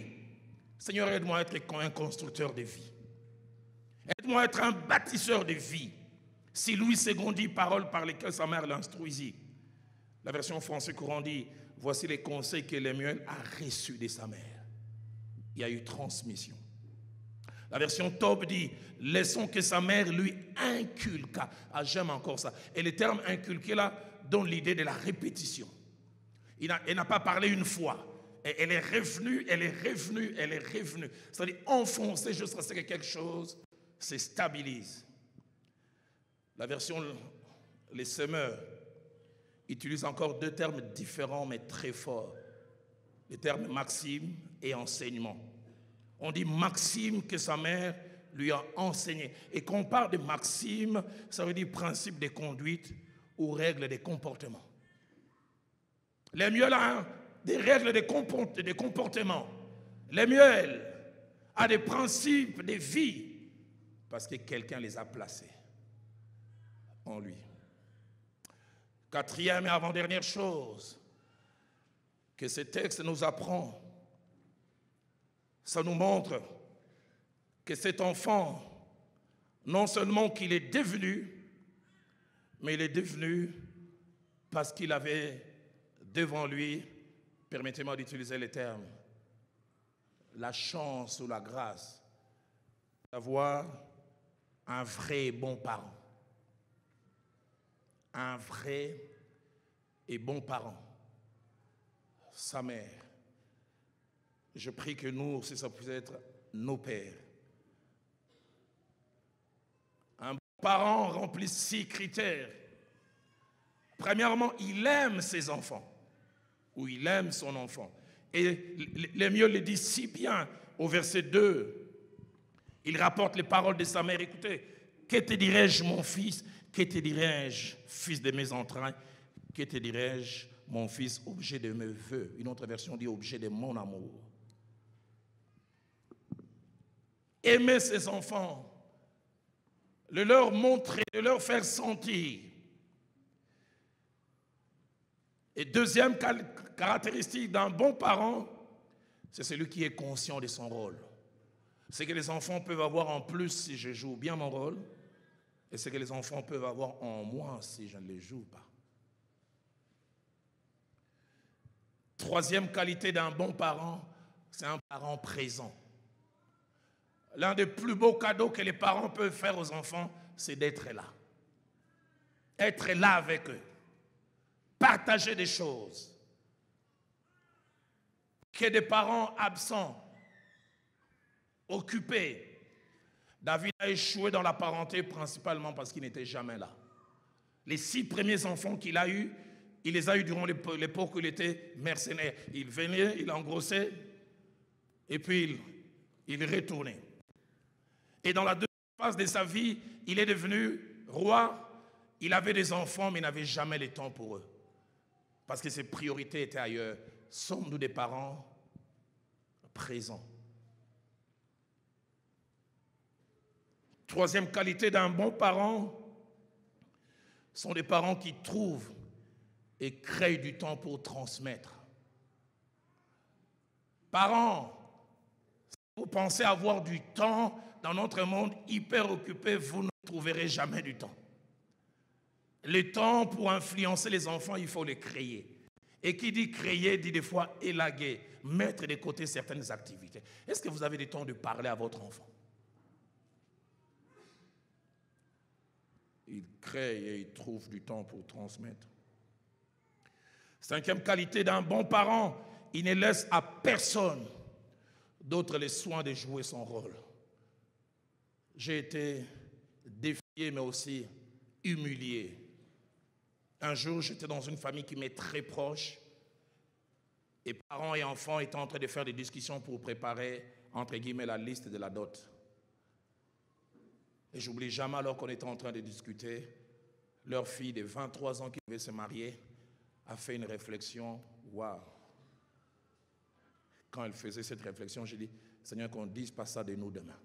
Seigneur, aide-moi à être un constructeur de vie. Aide-moi à être un bâtisseur de vie. Si Louis II dit paroles par lesquelles sa mère l'instruisit, la version française courant dit, voici les conseils que Lemuel a reçus de sa mère. Il y a eu transmission. La version Tob dit, laissons que sa mère lui inculqua. Ah, j'aime encore ça. Et le terme inculquer là donne l'idée de la répétition. Elle n'a pas parlé une fois. Elle est revenue, elle est revenue, elle est revenue. C'est-à-dire enfoncer jusqu'à ce que quelque chose se stabilise. La version Les Semeurs utilise encore 2 termes différents mais très forts. Les termes maxime et enseignement. On dit maxime que sa mère lui a enseigné. Et quand on parle de maxime, ça veut dire principe de conduite ou règles de comportement. Lemuel a des règles de comportement. Lemuel a des principes de vie parce que quelqu'un les a placés en lui. Quatrième et avant-dernière chose que ce texte nous apprend, ça nous montre que cet enfant, non seulement qu'il est devenu, mais il est devenu parce qu'il avait devant lui, permettez-moi d'utiliser les termes, la chance ou la grâce d'avoir un vrai et bon parent. Un vrai et bon parent. Sa mère. Je prie que nous aussi, ça puisse être nos pères. Un bon parent remplit 6 critères. Premièrement, il aime ses enfants. Ou il aime son enfant. Et l'Hémieux le dit si bien au verset 2. Il rapporte les paroles de sa mère. Écoutez, que te dirais-je, mon fils? Que te dirais-je, fils de mes entrailles? Que te dirais-je, mon fils, objet de mes vœux? Une autre version dit objet de mon amour. Aimer ses enfants, le leur montrer, le leur faire sentir. Et deuxième caractéristique d'un bon parent, c'est celui qui est conscient de son rôle. C'est que les enfants peuvent avoir en plus si je joue bien mon rôle, et c'est que les enfants peuvent avoir en moins si je ne les joue pas. Troisième qualité d'un bon parent, c'est un parent présent. L'un des plus beaux cadeaux que les parents peuvent faire aux enfants, c'est d'être là. Être là avec eux. Partager des choses. Que des parents absents, occupés. David a échoué dans la parenté principalement parce qu'il n'était jamais là. Les 6 premiers enfants qu'il a eus, il les a eus durant l'époque où il était mercenaire. Il venait, il engrossait, et puis il retournait. Et dans la deuxième phase de sa vie, il est devenu roi. Il avait des enfants, mais il n'avait jamais le temps pour eux. Parce que ses priorités étaient ailleurs. Sommes-nous des parents présents? Troisième qualité d'un bon parent, sont des parents qui trouvent et créent du temps pour transmettre. Parents, si vous pensez avoir du temps dans notre monde hyper occupé, vous ne trouverez jamais du temps. Le temps pour influencer les enfants, il faut les créer. Et qui dit créer, dit des fois élaguer, mettre de côté certaines activités. Est-ce que vous avez du temps de parler à votre enfant? Il crée et il trouve du temps pour transmettre. Cinquième qualité d'un bon parent, il ne laisse à personne d'autre les soins de jouer son rôle. J'ai été défié, mais aussi humilié. Un jour, j'étais dans une famille qui m'est très proche, et parents et enfants étaient en train de faire des discussions pour préparer, entre guillemets, la liste de la dot. Et j'oublie jamais, alors qu'on était en train de discuter, leur fille de 23 ans qui devait se marier a fait une réflexion. Waouh! Quand elle faisait cette réflexion, j'ai dit, Seigneur, qu'on ne dise pas ça de nous demain.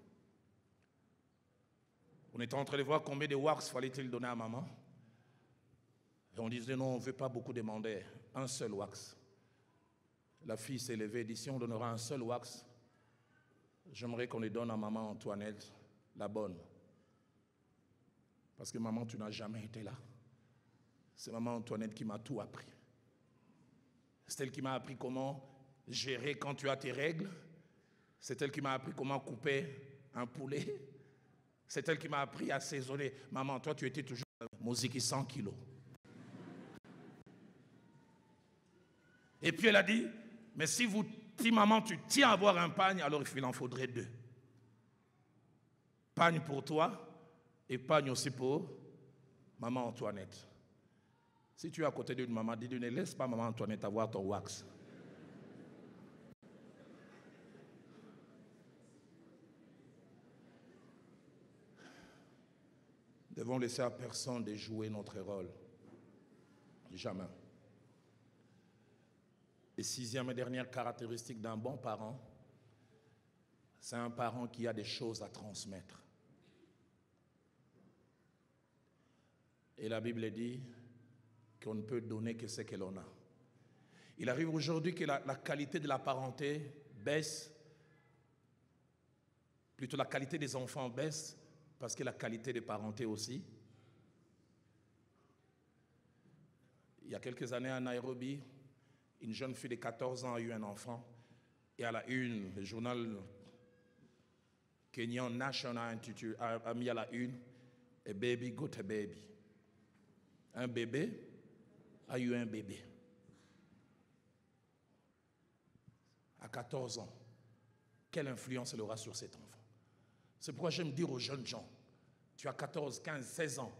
On était en train de voir combien de wax fallait-il donner à maman. Et on disait, non, on ne veut pas beaucoup demander, un seul wax. La fille s'est levée et dit, si on donnera un seul wax, j'aimerais qu'on les donne à maman Antoinette, la bonne. Parce que maman, tu n'as jamais été là. C'est maman Antoinette qui m'a tout appris. C'est elle qui m'a appris comment gérer quand tu as tes règles. C'est elle qui m'a appris comment couper un poulet. C'est elle qui m'a appris à assaisonner. Maman, toi, tu étais toujours musique 100 kilos. Et puis elle a dit, mais si maman, tu tiens à avoir un pagne, alors il en faudrait 2. Pagne pour toi et pagne aussi pour maman Antoinette. Si tu es à côté d'une maman, dis-lui, ne laisse pas maman Antoinette avoir ton wax. Nous devons laisser à personne de jouer notre rôle. Jamais. Et 6e et dernière caractéristique d'un bon parent, c'est un parent qui a des choses à transmettre. Et la Bible dit, qu'on ne peut donner que ce que l'on a. Il arrive aujourd'hui que la qualité de la parenté baisse, plutôt la qualité des enfants baisse, parce que la qualité des parentés aussi. Il y a quelques années à Nairobi, une jeune fille de 14 ans a eu un enfant, et à la une, le journal Kenyan National a mis à la une, a baby got a baby. Un bébé a eu un bébé. À 14 ans, quelle influence elle aura sur cet enfant? C'est pourquoi j'aime dire aux jeunes gens, tu as 14, 15, 16 ans,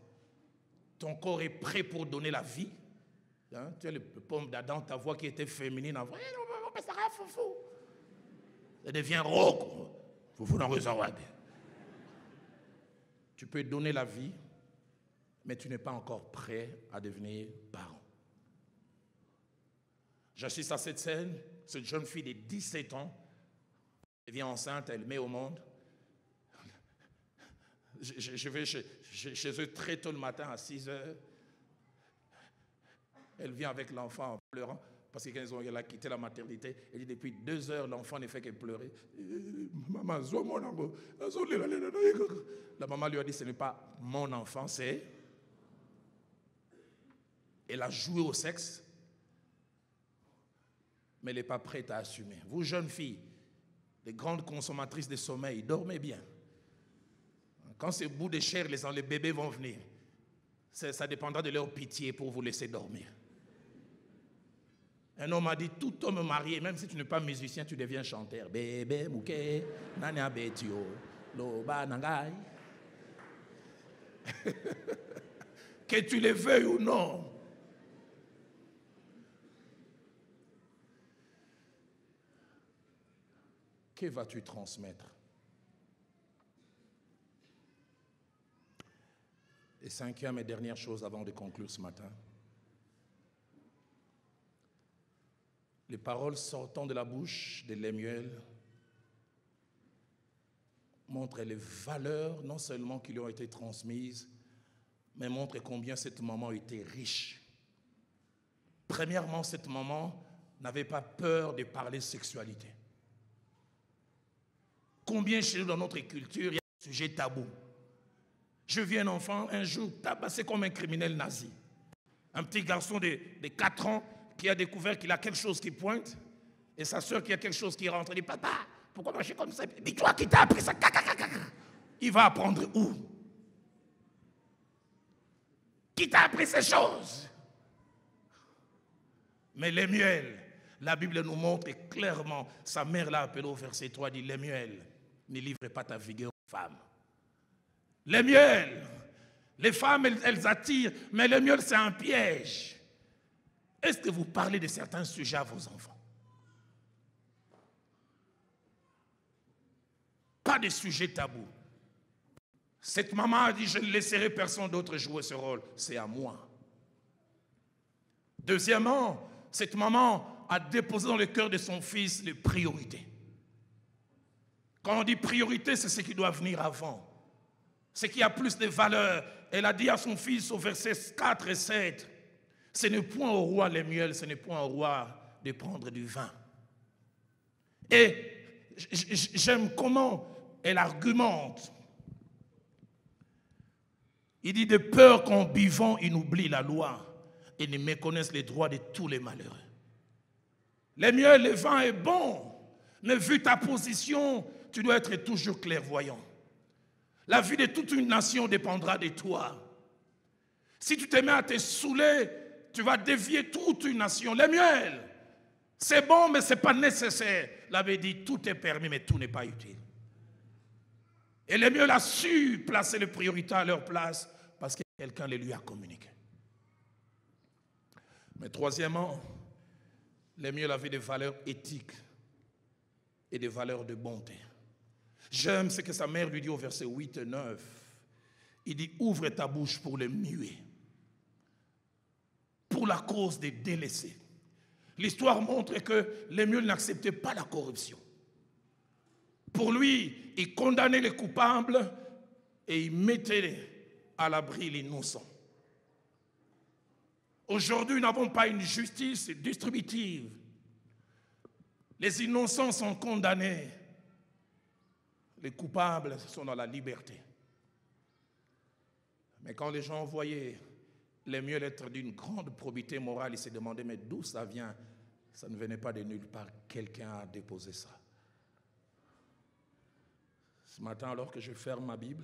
ton corps est prêt pour donner la vie. Hein? Tu as le pomme d'Adam, ta voix qui était féminine avant, mais ça reste foufou. Ça devient rauque. Foufou n'en ressort pas. Tu peux donner la vie, mais tu n'es pas encore prêt à devenir parent. J'assiste à cette scène, cette jeune fille de 17 ans, elle vient enceinte, elle met au monde. Je vais chez eux très tôt le matin à 6 heures. Elle vient avec l'enfant en pleurant, parce que quand elle a quitté la maternité, elle dit depuis 2 heures, l'enfant ne fait que pleurer. Maman, la maman lui a dit, ce n'est pas mon enfant, c'est... Elle a joué au sexe, mais elle n'est pas prête à assumer. Vous, jeunes filles, les grandes consommatrices de sommeil, dormez bien. Quand ce bout de chair, les bébés vont venir. Ça dépendra de leur pitié pour vous laisser dormir. Un homme a dit, tout homme marié, même si tu n'es pas musicien, tu deviens chanteur. Bébé, mouké, nanya betio, loba nangai. Que tu le veuilles ou non. Que vas-tu transmettre? Et cinquième et dernière chose avant de conclure ce matin. Les paroles sortant de la bouche de Lemuel montrent les valeurs non seulement qui lui ont été transmises, mais montrent combien cette maman était riche. Premièrement, cette maman n'avait pas peur de parler sexualité. Combien chez nous dans notre culture, il y a un sujet tabou. Je vis un enfant un jour tabassé comme un criminel nazi. Un petit garçon de 4 ans qui a découvert qu'il a quelque chose qui pointe et sa soeur qui a quelque chose qui rentre. Il dit, papa, pourquoi marcher comme ça? Dis-toi qui t'a appris ça. Il va apprendre où? Qui t'a appris ces choses? Mais Lemuel, la Bible nous montre clairement, sa mère l'a appelé au verset 3, dit, Lemuel, ne livre pas ta vigueur aux femmes. Lemuel, les femmes, elles attirent, mais Lemuel, c'est un piège. Est-ce que vous parlez de certains sujets à vos enfants? Pas de sujets tabous. Cette maman a dit, je ne laisserai personne d'autre jouer ce rôle. C'est à moi. Deuxièmement, cette maman a déposé dans le cœur de son fils les priorités. Quand on dit priorité, c'est ce qui doit venir avant. Ce qui a plus de valeur. Elle a dit à son fils au verset 4 et 7, ce n'est point au roi Lemuel, ce n'est point au roi de prendre du vin. Et j'aime comment elle argumente. Il dit de peur qu'en buvant, il oublie la loi et ne méconnaisse les droits de tous les malheureux. Lemuel, le vin est bon, mais vu ta position, tu dois être toujours clairvoyant. La vie de toute une nation dépendra de toi. Si tu te mets à te saouler, tu vas dévier toute une nation. Lemuel, c'est bon, mais ce n'est pas nécessaire. L'avait dit, tout est permis, mais tout n'est pas utile. Et Lemuel a su placer les priorités à leur place parce que quelqu'un les lui a communiqué. Mais troisièmement, Lemuel avait des valeurs éthiques et des valeurs de bonté. J'aime ce que sa mère lui dit au verset 8 et 9. Il dit, ouvre ta bouche pour les muets, pour la cause des délaissés. L'histoire montre que Lemuel n'acceptait pas la corruption. Pour lui, il condamnait les coupables et il mettait à l'abri l'innocent. Aujourd'hui, nous n'avons pas une justice distributive. Les innocents sont condamnés. Les coupables sont dans la liberté. Mais quand les gens voyaient les mieux-être d'une grande probité morale, ils se demandaient, mais d'où ça vient? Ça ne venait pas de nulle part. Quelqu'un a déposé ça. Ce matin, alors que je ferme ma Bible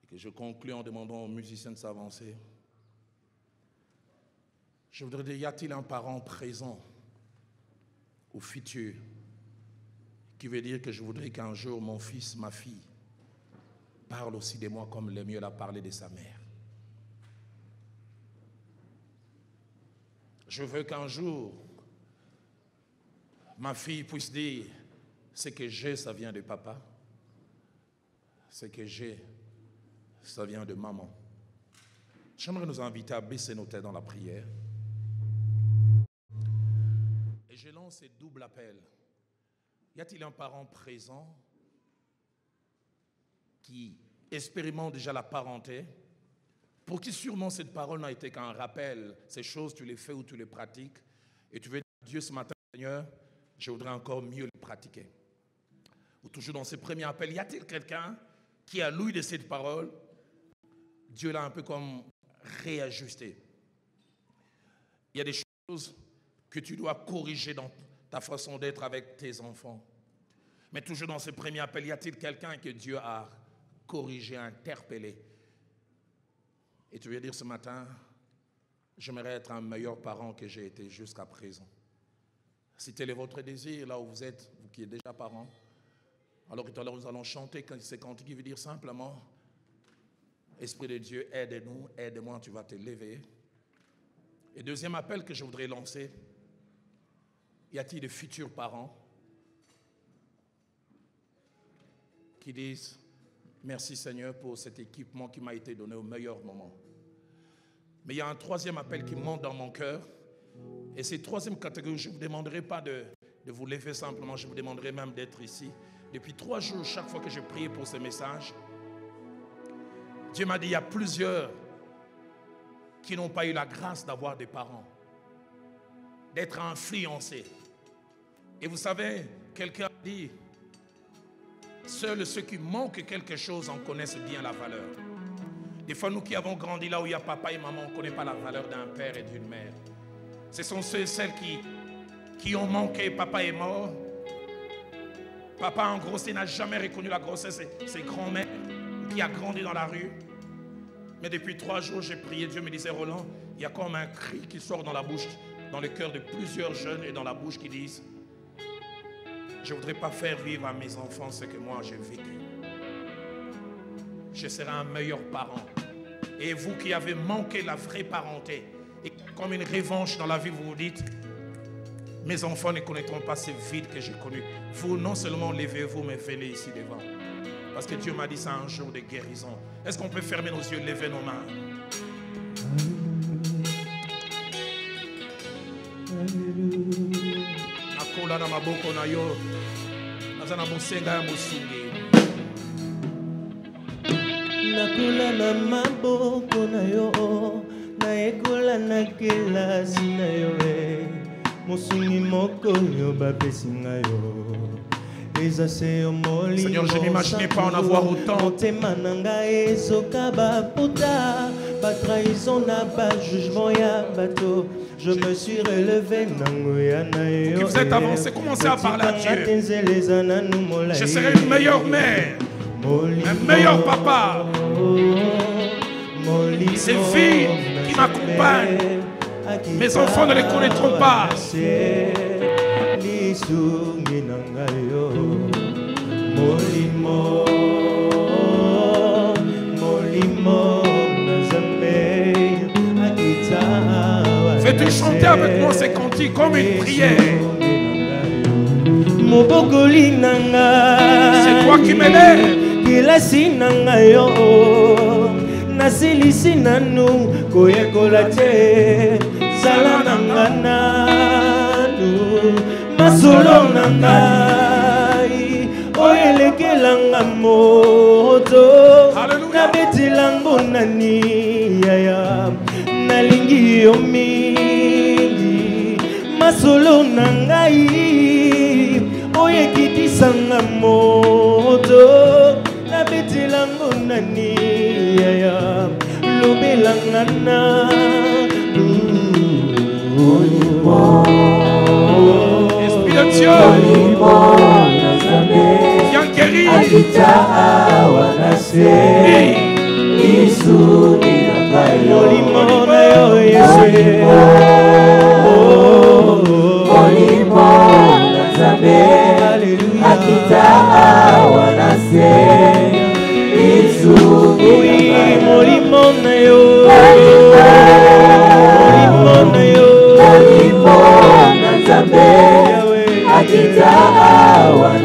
et que je conclue en demandant aux musiciens de s'avancer, je voudrais dire, y a-t-il un parent présent ou futur qui veut dire que je voudrais qu'un jour mon fils, ma fille, parle aussi de moi comme Lémuel a parlé de sa mère? Je veux qu'un jour ma fille puisse dire, ce que j'ai, ça vient de papa. Ce que j'ai, ça vient de maman. J'aimerais nous inviter à baisser nos têtes dans la prière. Et je lance ce double appel. Y a-t-il un parent présent qui expérimente déjà la parenté, pour qui sûrement cette parole n'a été qu'un rappel? Ces choses, tu les fais ou tu les pratiques, et tu veux dire à Dieu ce matin, Seigneur, je voudrais encore mieux les pratiquer. Ou toujours dans ce premier appel, y a-t-il quelqu'un qui, à l'ouïe de cette parole, Dieu l'a un peu comme réajusté? Il y a des choses que tu dois corriger dans ta façon d'être avec tes enfants. Mais toujours dans ce premier appel, y a-t-il quelqu'un que Dieu a corrigé, interpellé? Et tu veux dire ce matin, j'aimerais être un meilleur parent que j'ai été jusqu'à présent. Si tel est votre désir, là où vous êtes, vous qui êtes déjà parent, alors tout à l'heure nous allons chanter ces cantiques qui veut dire simplement, Esprit de Dieu, aide-nous, aide-moi, tu vas te lever. Et deuxième appel que je voudrais lancer, y a-t-il de futurs parents qui disent, merci Seigneur pour cet équipement qui m'a été donné au meilleur moment. Mais il y a un troisième appel qui monte dans mon cœur. Et cette troisième catégorie, je ne vous demanderai pas de vous lever simplement, je vous demanderai même d'être ici. Depuis 3 jours, chaque fois que je priais pour ce message, Dieu m'a dit, il y a plusieurs qui n'ont pas eu la grâce d'avoir des parents, d'être influencés. Et vous savez, quelqu'un a dit, seuls ceux qui manquent quelque chose en connaissent bien la valeur. Des fois, nous qui avons grandi là où il y a papa et maman, on ne connaît pas la valeur d'un père et d'une mère. Ce sont ceux et celles qui ont manqué. Papa est mort. Papa, en gros, il n'a jamais reconnu la grossesse de ses grands-mères, qui a grandi dans la rue. Mais depuis 3 jours, j'ai prié. Dieu me disait, Roland, il y a comme un cri qui sort dans la bouche, dans le cœur de plusieurs jeunes et dans la bouche qui disent, je ne voudrais pas faire vivre à mes enfants ce que moi j'ai vécu. Je serai un meilleur parent. Et vous qui avez manqué la vraie parenté, et comme une revanche dans la vie, vous vous dites, mes enfants ne connaîtront pas ce vide que j'ai connu. Vous, non seulement levez-vous, mais venez ici devant. Parce que Dieu m'a dit, c'est un jour de guérison. Est-ce qu'on peut fermer nos yeux, lever nos mains? Nakola na maboko na yo. Nazana musenga ya musungi. Nakula na maboko na yo, na ekola na kelasi na yo, musungi moko yo bapesi na yo. Seigneur, je n'imaginais pas en avoir autant. Je me suis relevé. Et vous êtes avancé, commencez à parler à Dieu. Je serai une meilleure mère, un meilleur papa. Ces filles qui m'accompagnent, mes enfants ne les connaîtront pas. Fais-tu chanter avec moi ces cantiques comme une prière. C'est toi qui m'élèves. Masolo nangai oyelekelanga moto na betilango nani yaya nalingi yo mingi masolo na ngai oyo ekitisanga moto nabetelango nani yaya lobelanga na Esprit de Dieu, viens guérir.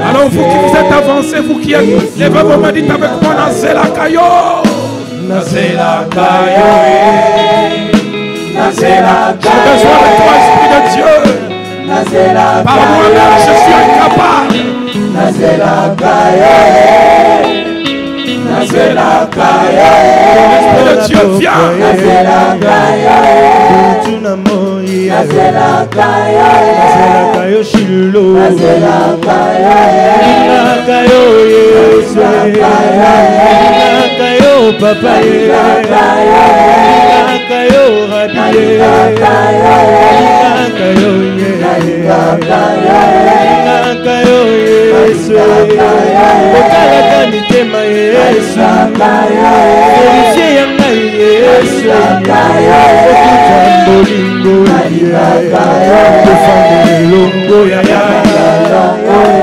Alors vous qui vous êtes avancés, vous qui êtes levez vos mains, dites avec moi Nazela Kayo. Nazela Kayo. Nazela Kayo. J'ai besoin de toi, Esprit de Dieu. Par moi-même, je suis incapable. Nazela Kayo. Nazela Kayo. Esprit de Dieu, viens. Nazela Kayo. Nazela Kayo. Nazela Kayo Shilo. Nazela Kayo. Nazela Kayo Yesu. Nazela Kayo Papa. Nazela Kayo Rabbi. Nazela Kayo Nazela Kayo Yesu. Okalaka mitema Yesu. Verifie yanga Yesu. Okuta bolingo tofande longo ya ya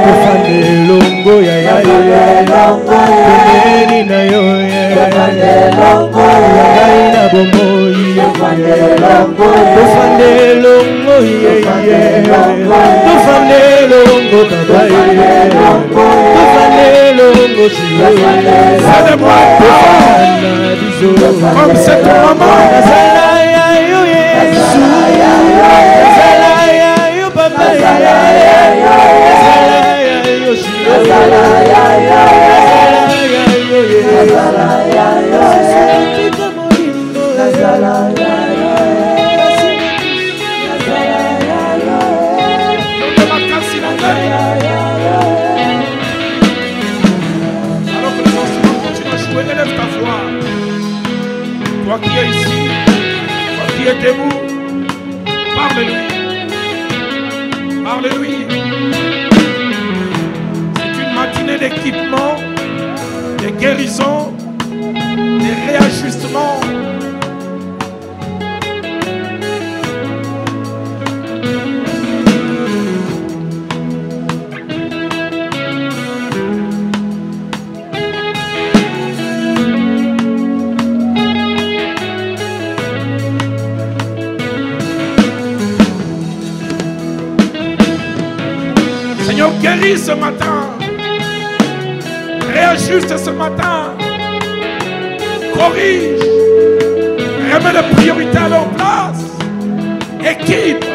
tofande longo ya ya pembeni na yo tofande longo ya na bomoi tofande longo tofande longo baba tofande longo comme cette maman toi qui es ici, toi qui es debout, parle-lui. Parle-lui. C'est une matinée d'équipement, de guérison, de réajustement. Seigneur, guéris ce matin. Réajuste ce matin. Corrige. Remets les priorités à leur place. Équipe.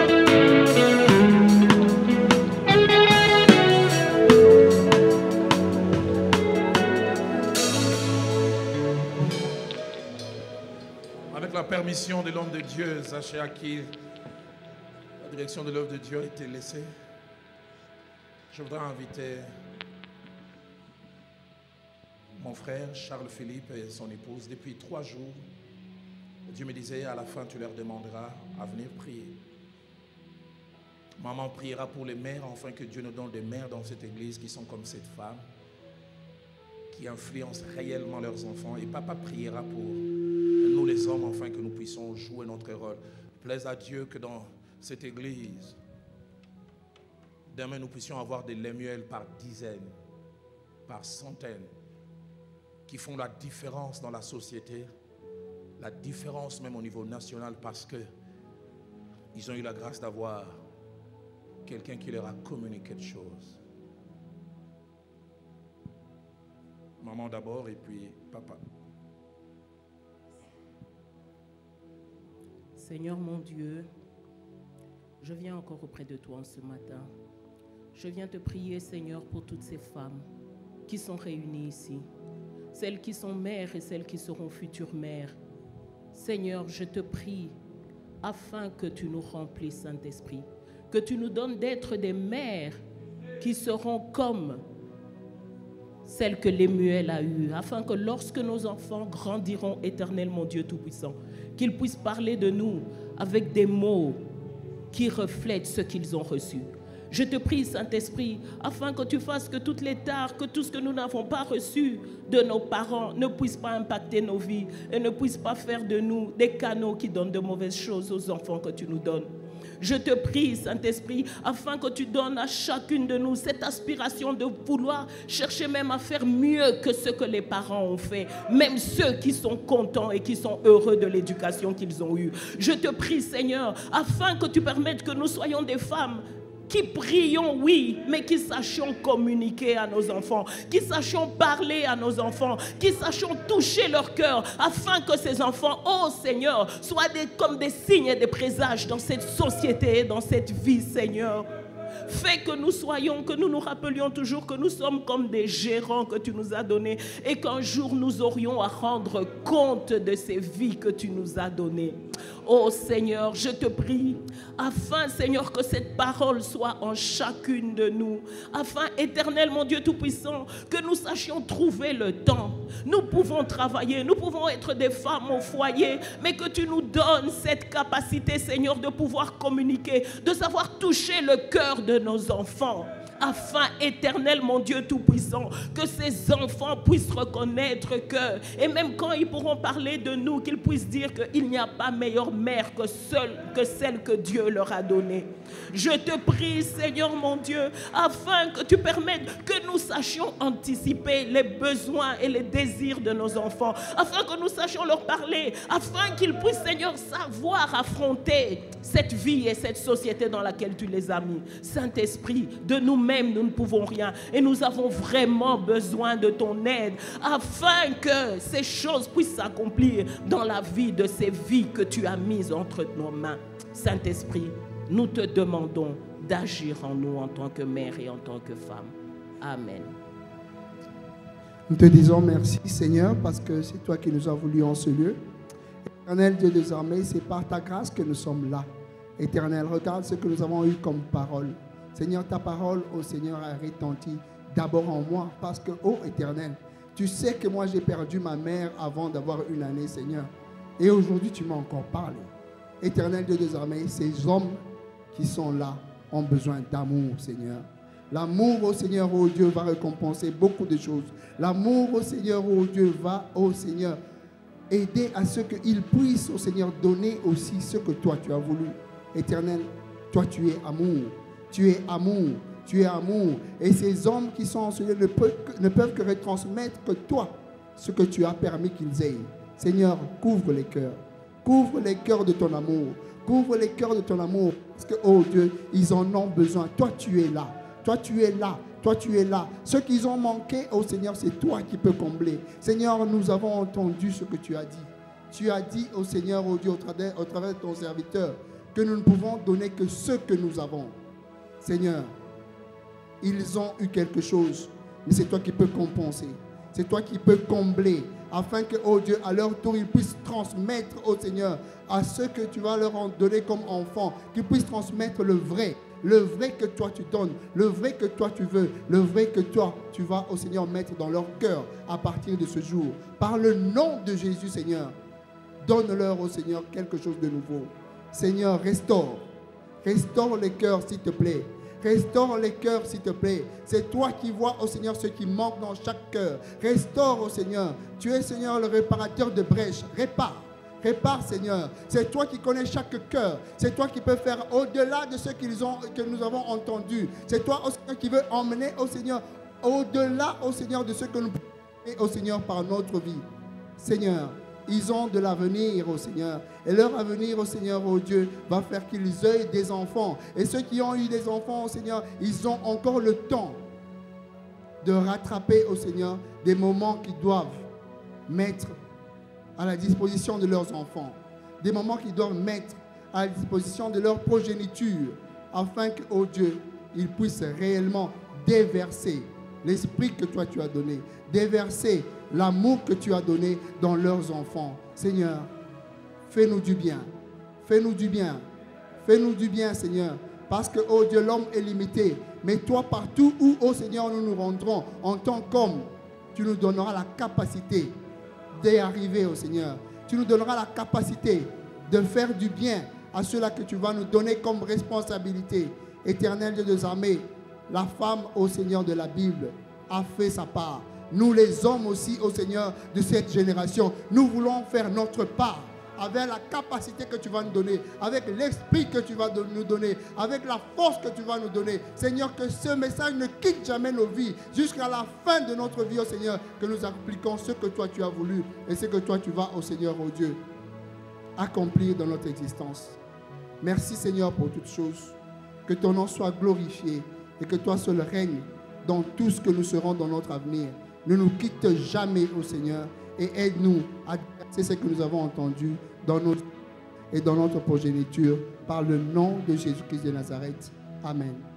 Avec la permission de l'homme de Dieu, Zaché Akil, la direction de l'œuvre de Dieu a été laissée. Je voudrais inviter mon frère Charles-Philippe et son épouse. Depuis 3 jours, Dieu me disait, à la fin, tu leur demanderas à venir prier. Maman priera pour les mères, afin que Dieu nous donne des mères dans cette église qui sont comme cette femme, qui influencent réellement leurs enfants. Et papa priera pour nous les hommes, afin que nous puissions jouer notre rôle. Plaise à Dieu que dans cette église, demain, nous puissions avoir des Lemuel par dizaines, par centaines, qui font la différence dans la société, la différence même au niveau national, parce qu'ils ont eu la grâce d'avoir quelqu'un qui leur a communiqué quelque chose. Maman d'abord et puis papa. Seigneur mon Dieu, je viens encore auprès de toi ce matin. Je viens te prier, Seigneur, pour toutes ces femmes qui sont réunies ici, celles qui sont mères et celles qui seront futures mères. Seigneur, je te prie afin que tu nous remplisses, Saint-Esprit, que tu nous donnes d'être des mères qui seront comme celle que Lémuel a eue, afin que lorsque nos enfants grandiront éternellement, Dieu Tout-Puissant, qu'ils puissent parler de nous avec des mots qui reflètent ce qu'ils ont reçu. Je te prie, Saint-Esprit, afin que tu fasses que toutes les tares, que tout ce que nous n'avons pas reçu de nos parents ne puisse pas impacter nos vies et ne puisse pas faire de nous des canaux qui donnent de mauvaises choses aux enfants que tu nous donnes. Je te prie, Saint-Esprit, afin que tu donnes à chacune de nous cette aspiration de vouloir chercher même à faire mieux que ce que les parents ont fait, même ceux qui sont contents et qui sont heureux de l'éducation qu'ils ont eue. Je te prie, Seigneur, afin que tu permettes que nous soyons des femmes qui prions, oui, mais qui sachions communiquer à nos enfants, qui sachions parler à nos enfants, qui sachions toucher leur cœur, afin que ces enfants, oh Seigneur, soient comme des signes et des présages dans cette société, dans cette vie, Seigneur. Fais que nous soyons, que nous nous rappelions toujours que nous sommes comme des gérants que tu nous as donnés et qu'un jour nous aurions à rendre compte de ces vies que tu nous as données. Oh Seigneur, je te prie, afin Seigneur que cette parole soit en chacune de nous, afin Éternel mon Dieu Tout-Puissant, que nous sachions trouver le temps. Nous pouvons travailler, nous pouvons être des femmes au foyer, mais que tu nous donnes cette capacité Seigneur de pouvoir communiquer, de savoir toucher le cœur de nos enfants, afin, Éternel, mon Dieu Tout-Puissant, que ces enfants puissent reconnaître que, et même quand ils pourront parler de nous, qu'ils puissent dire qu'il n'y a pas meilleure mère que celle que Dieu leur a donnée. Je te prie, Seigneur mon Dieu, afin que tu permettes que nous sachions anticiper les besoins et les désirs de nos enfants, afin que nous sachions leur parler, afin qu'ils puissent, Seigneur, savoir affronter cette vie et cette société dans laquelle tu les as mis. Saint-Esprit, de nous-mêmes, nous ne pouvons rien et nous avons vraiment besoin de ton aide afin que ces choses puissent s'accomplir dans la vie de ces vies que tu as mises entre nos mains. Saint-Esprit, nous te demandons d'agir en nous en tant que mère et en tant que femme. Amen. Nous te disons merci, Seigneur, parce que c'est toi qui nous as voulu en ce lieu. Éternel Dieu des armées, c'est par ta grâce que nous sommes là. Éternel, regarde ce que nous avons eu comme parole. Seigneur, ta parole, oh Seigneur, a retenti d'abord en moi, parce que, oh Éternel, tu sais que moi j'ai perdu ma mère avant d'avoir une année, Seigneur. Et aujourd'hui, tu m'as encore parlé. Éternel Dieu des armées, ces hommes qui sont là ont besoin d'amour, Seigneur. L'amour, oh Seigneur, oh Dieu, va récompenser beaucoup de choses. L'amour, oh Seigneur, oh Dieu, va, oh Seigneur, aider à ce qu'ils puissent, oh Seigneur, donner aussi ce que toi tu as voulu. Éternel, toi tu es amour. Tu es amour. Tu es amour. Et ces hommes qui sont en ce lieu ne peuvent que retransmettre que toi, ce que tu as permis qu'ils aient. Seigneur, couvre les cœurs. Couvre les cœurs de ton amour. Couvre les cœurs de ton amour. Parce que, oh Dieu, ils en ont besoin. Toi, tu es là. Toi, tu es là. Toi, tu es là. Ce qu'ils ont manqué, oh Seigneur, c'est toi qui peux combler. Seigneur, nous avons entendu ce que tu as dit. Tu as dit, oh Seigneur, oh Dieu, au travers de ton serviteur, que nous ne pouvons donner que ce que nous avons. Seigneur, ils ont eu quelque chose, mais c'est toi qui peux compenser. C'est toi qui peux combler, afin que, oh Dieu, à leur tour, ils puissent transmettre, oh Seigneur, à ceux que tu vas leur en donner comme enfants, qu'ils puissent transmettre le vrai que toi tu donnes, le vrai que toi tu veux, le vrai que toi tu vas, oh Seigneur, mettre dans leur cœur à partir de ce jour. Par le nom de Jésus, Seigneur, donne-leur, oh Seigneur, quelque chose de nouveau. Seigneur, restaure les cœurs, s'il te plaît. Restaure les cœurs, s'il te plaît. C'est toi qui vois, oh Seigneur, ce qui manque dans chaque cœur. Restaure, oh Seigneur. Tu es, Seigneur, le réparateur de brèches. Répare, Seigneur. C'est toi qui connais chaque cœur. C'est toi qui peux faire au-delà de ce que nous avons entendu. C'est toi, oh Seigneur, qui veux emmener, oh Seigneur, au-delà, oh Seigneur, de ce que nous pouvons, oh Seigneur, par notre vie. Seigneur, ils ont de l'avenir, oh Seigneur. Et leur avenir, oh Seigneur, oh Dieu, va faire qu'ils aient des enfants. Et ceux qui ont eu des enfants, oh Seigneur, ils ont encore le temps de rattraper, oh Seigneur, des moments qu'ils doivent mettre à la disposition de leurs enfants. Des moments qu'ils doivent mettre à la disposition de leur progéniture, afin que, oh Dieu, ils puissent réellement déverser l'esprit que toi tu as donné, déverser l'amour que tu as donné dans leurs enfants. Seigneur, fais-nous du bien. Fais-nous du bien. Fais-nous du bien, Seigneur. Parce que, oh Dieu, l'homme est limité. Mais toi, partout où, oh Seigneur, nous nous rendrons en tant qu'homme, tu nous donneras la capacité d'y arriver, oh Seigneur. Tu nous donneras la capacité de faire du bien à ceux-là que tu vas nous donner comme responsabilité. Éternel Dieu des armées, la femme, ô Seigneur de la Bible, a fait sa part. Nous les hommes aussi, ô Seigneur de cette génération, nous voulons faire notre part avec la capacité que tu vas nous donner, avec l'esprit que tu vas nous donner, avec la force que tu vas nous donner. Seigneur, que ce message ne quitte jamais nos vies jusqu'à la fin de notre vie, ô Seigneur, que nous appliquons ce que toi tu as voulu et ce que toi tu vas, ô Seigneur, ô Dieu, accomplir dans notre existence. Merci Seigneur pour toutes choses. Que ton nom soit glorifié et que toi seul règne dans tout ce que nous serons dans notre avenir. Ne nous quitte jamais, ô Seigneur, et aide-nous à c'est ce que nous avons entendu dans notre progéniture par le nom de Jésus-Christ de Nazareth. Amen.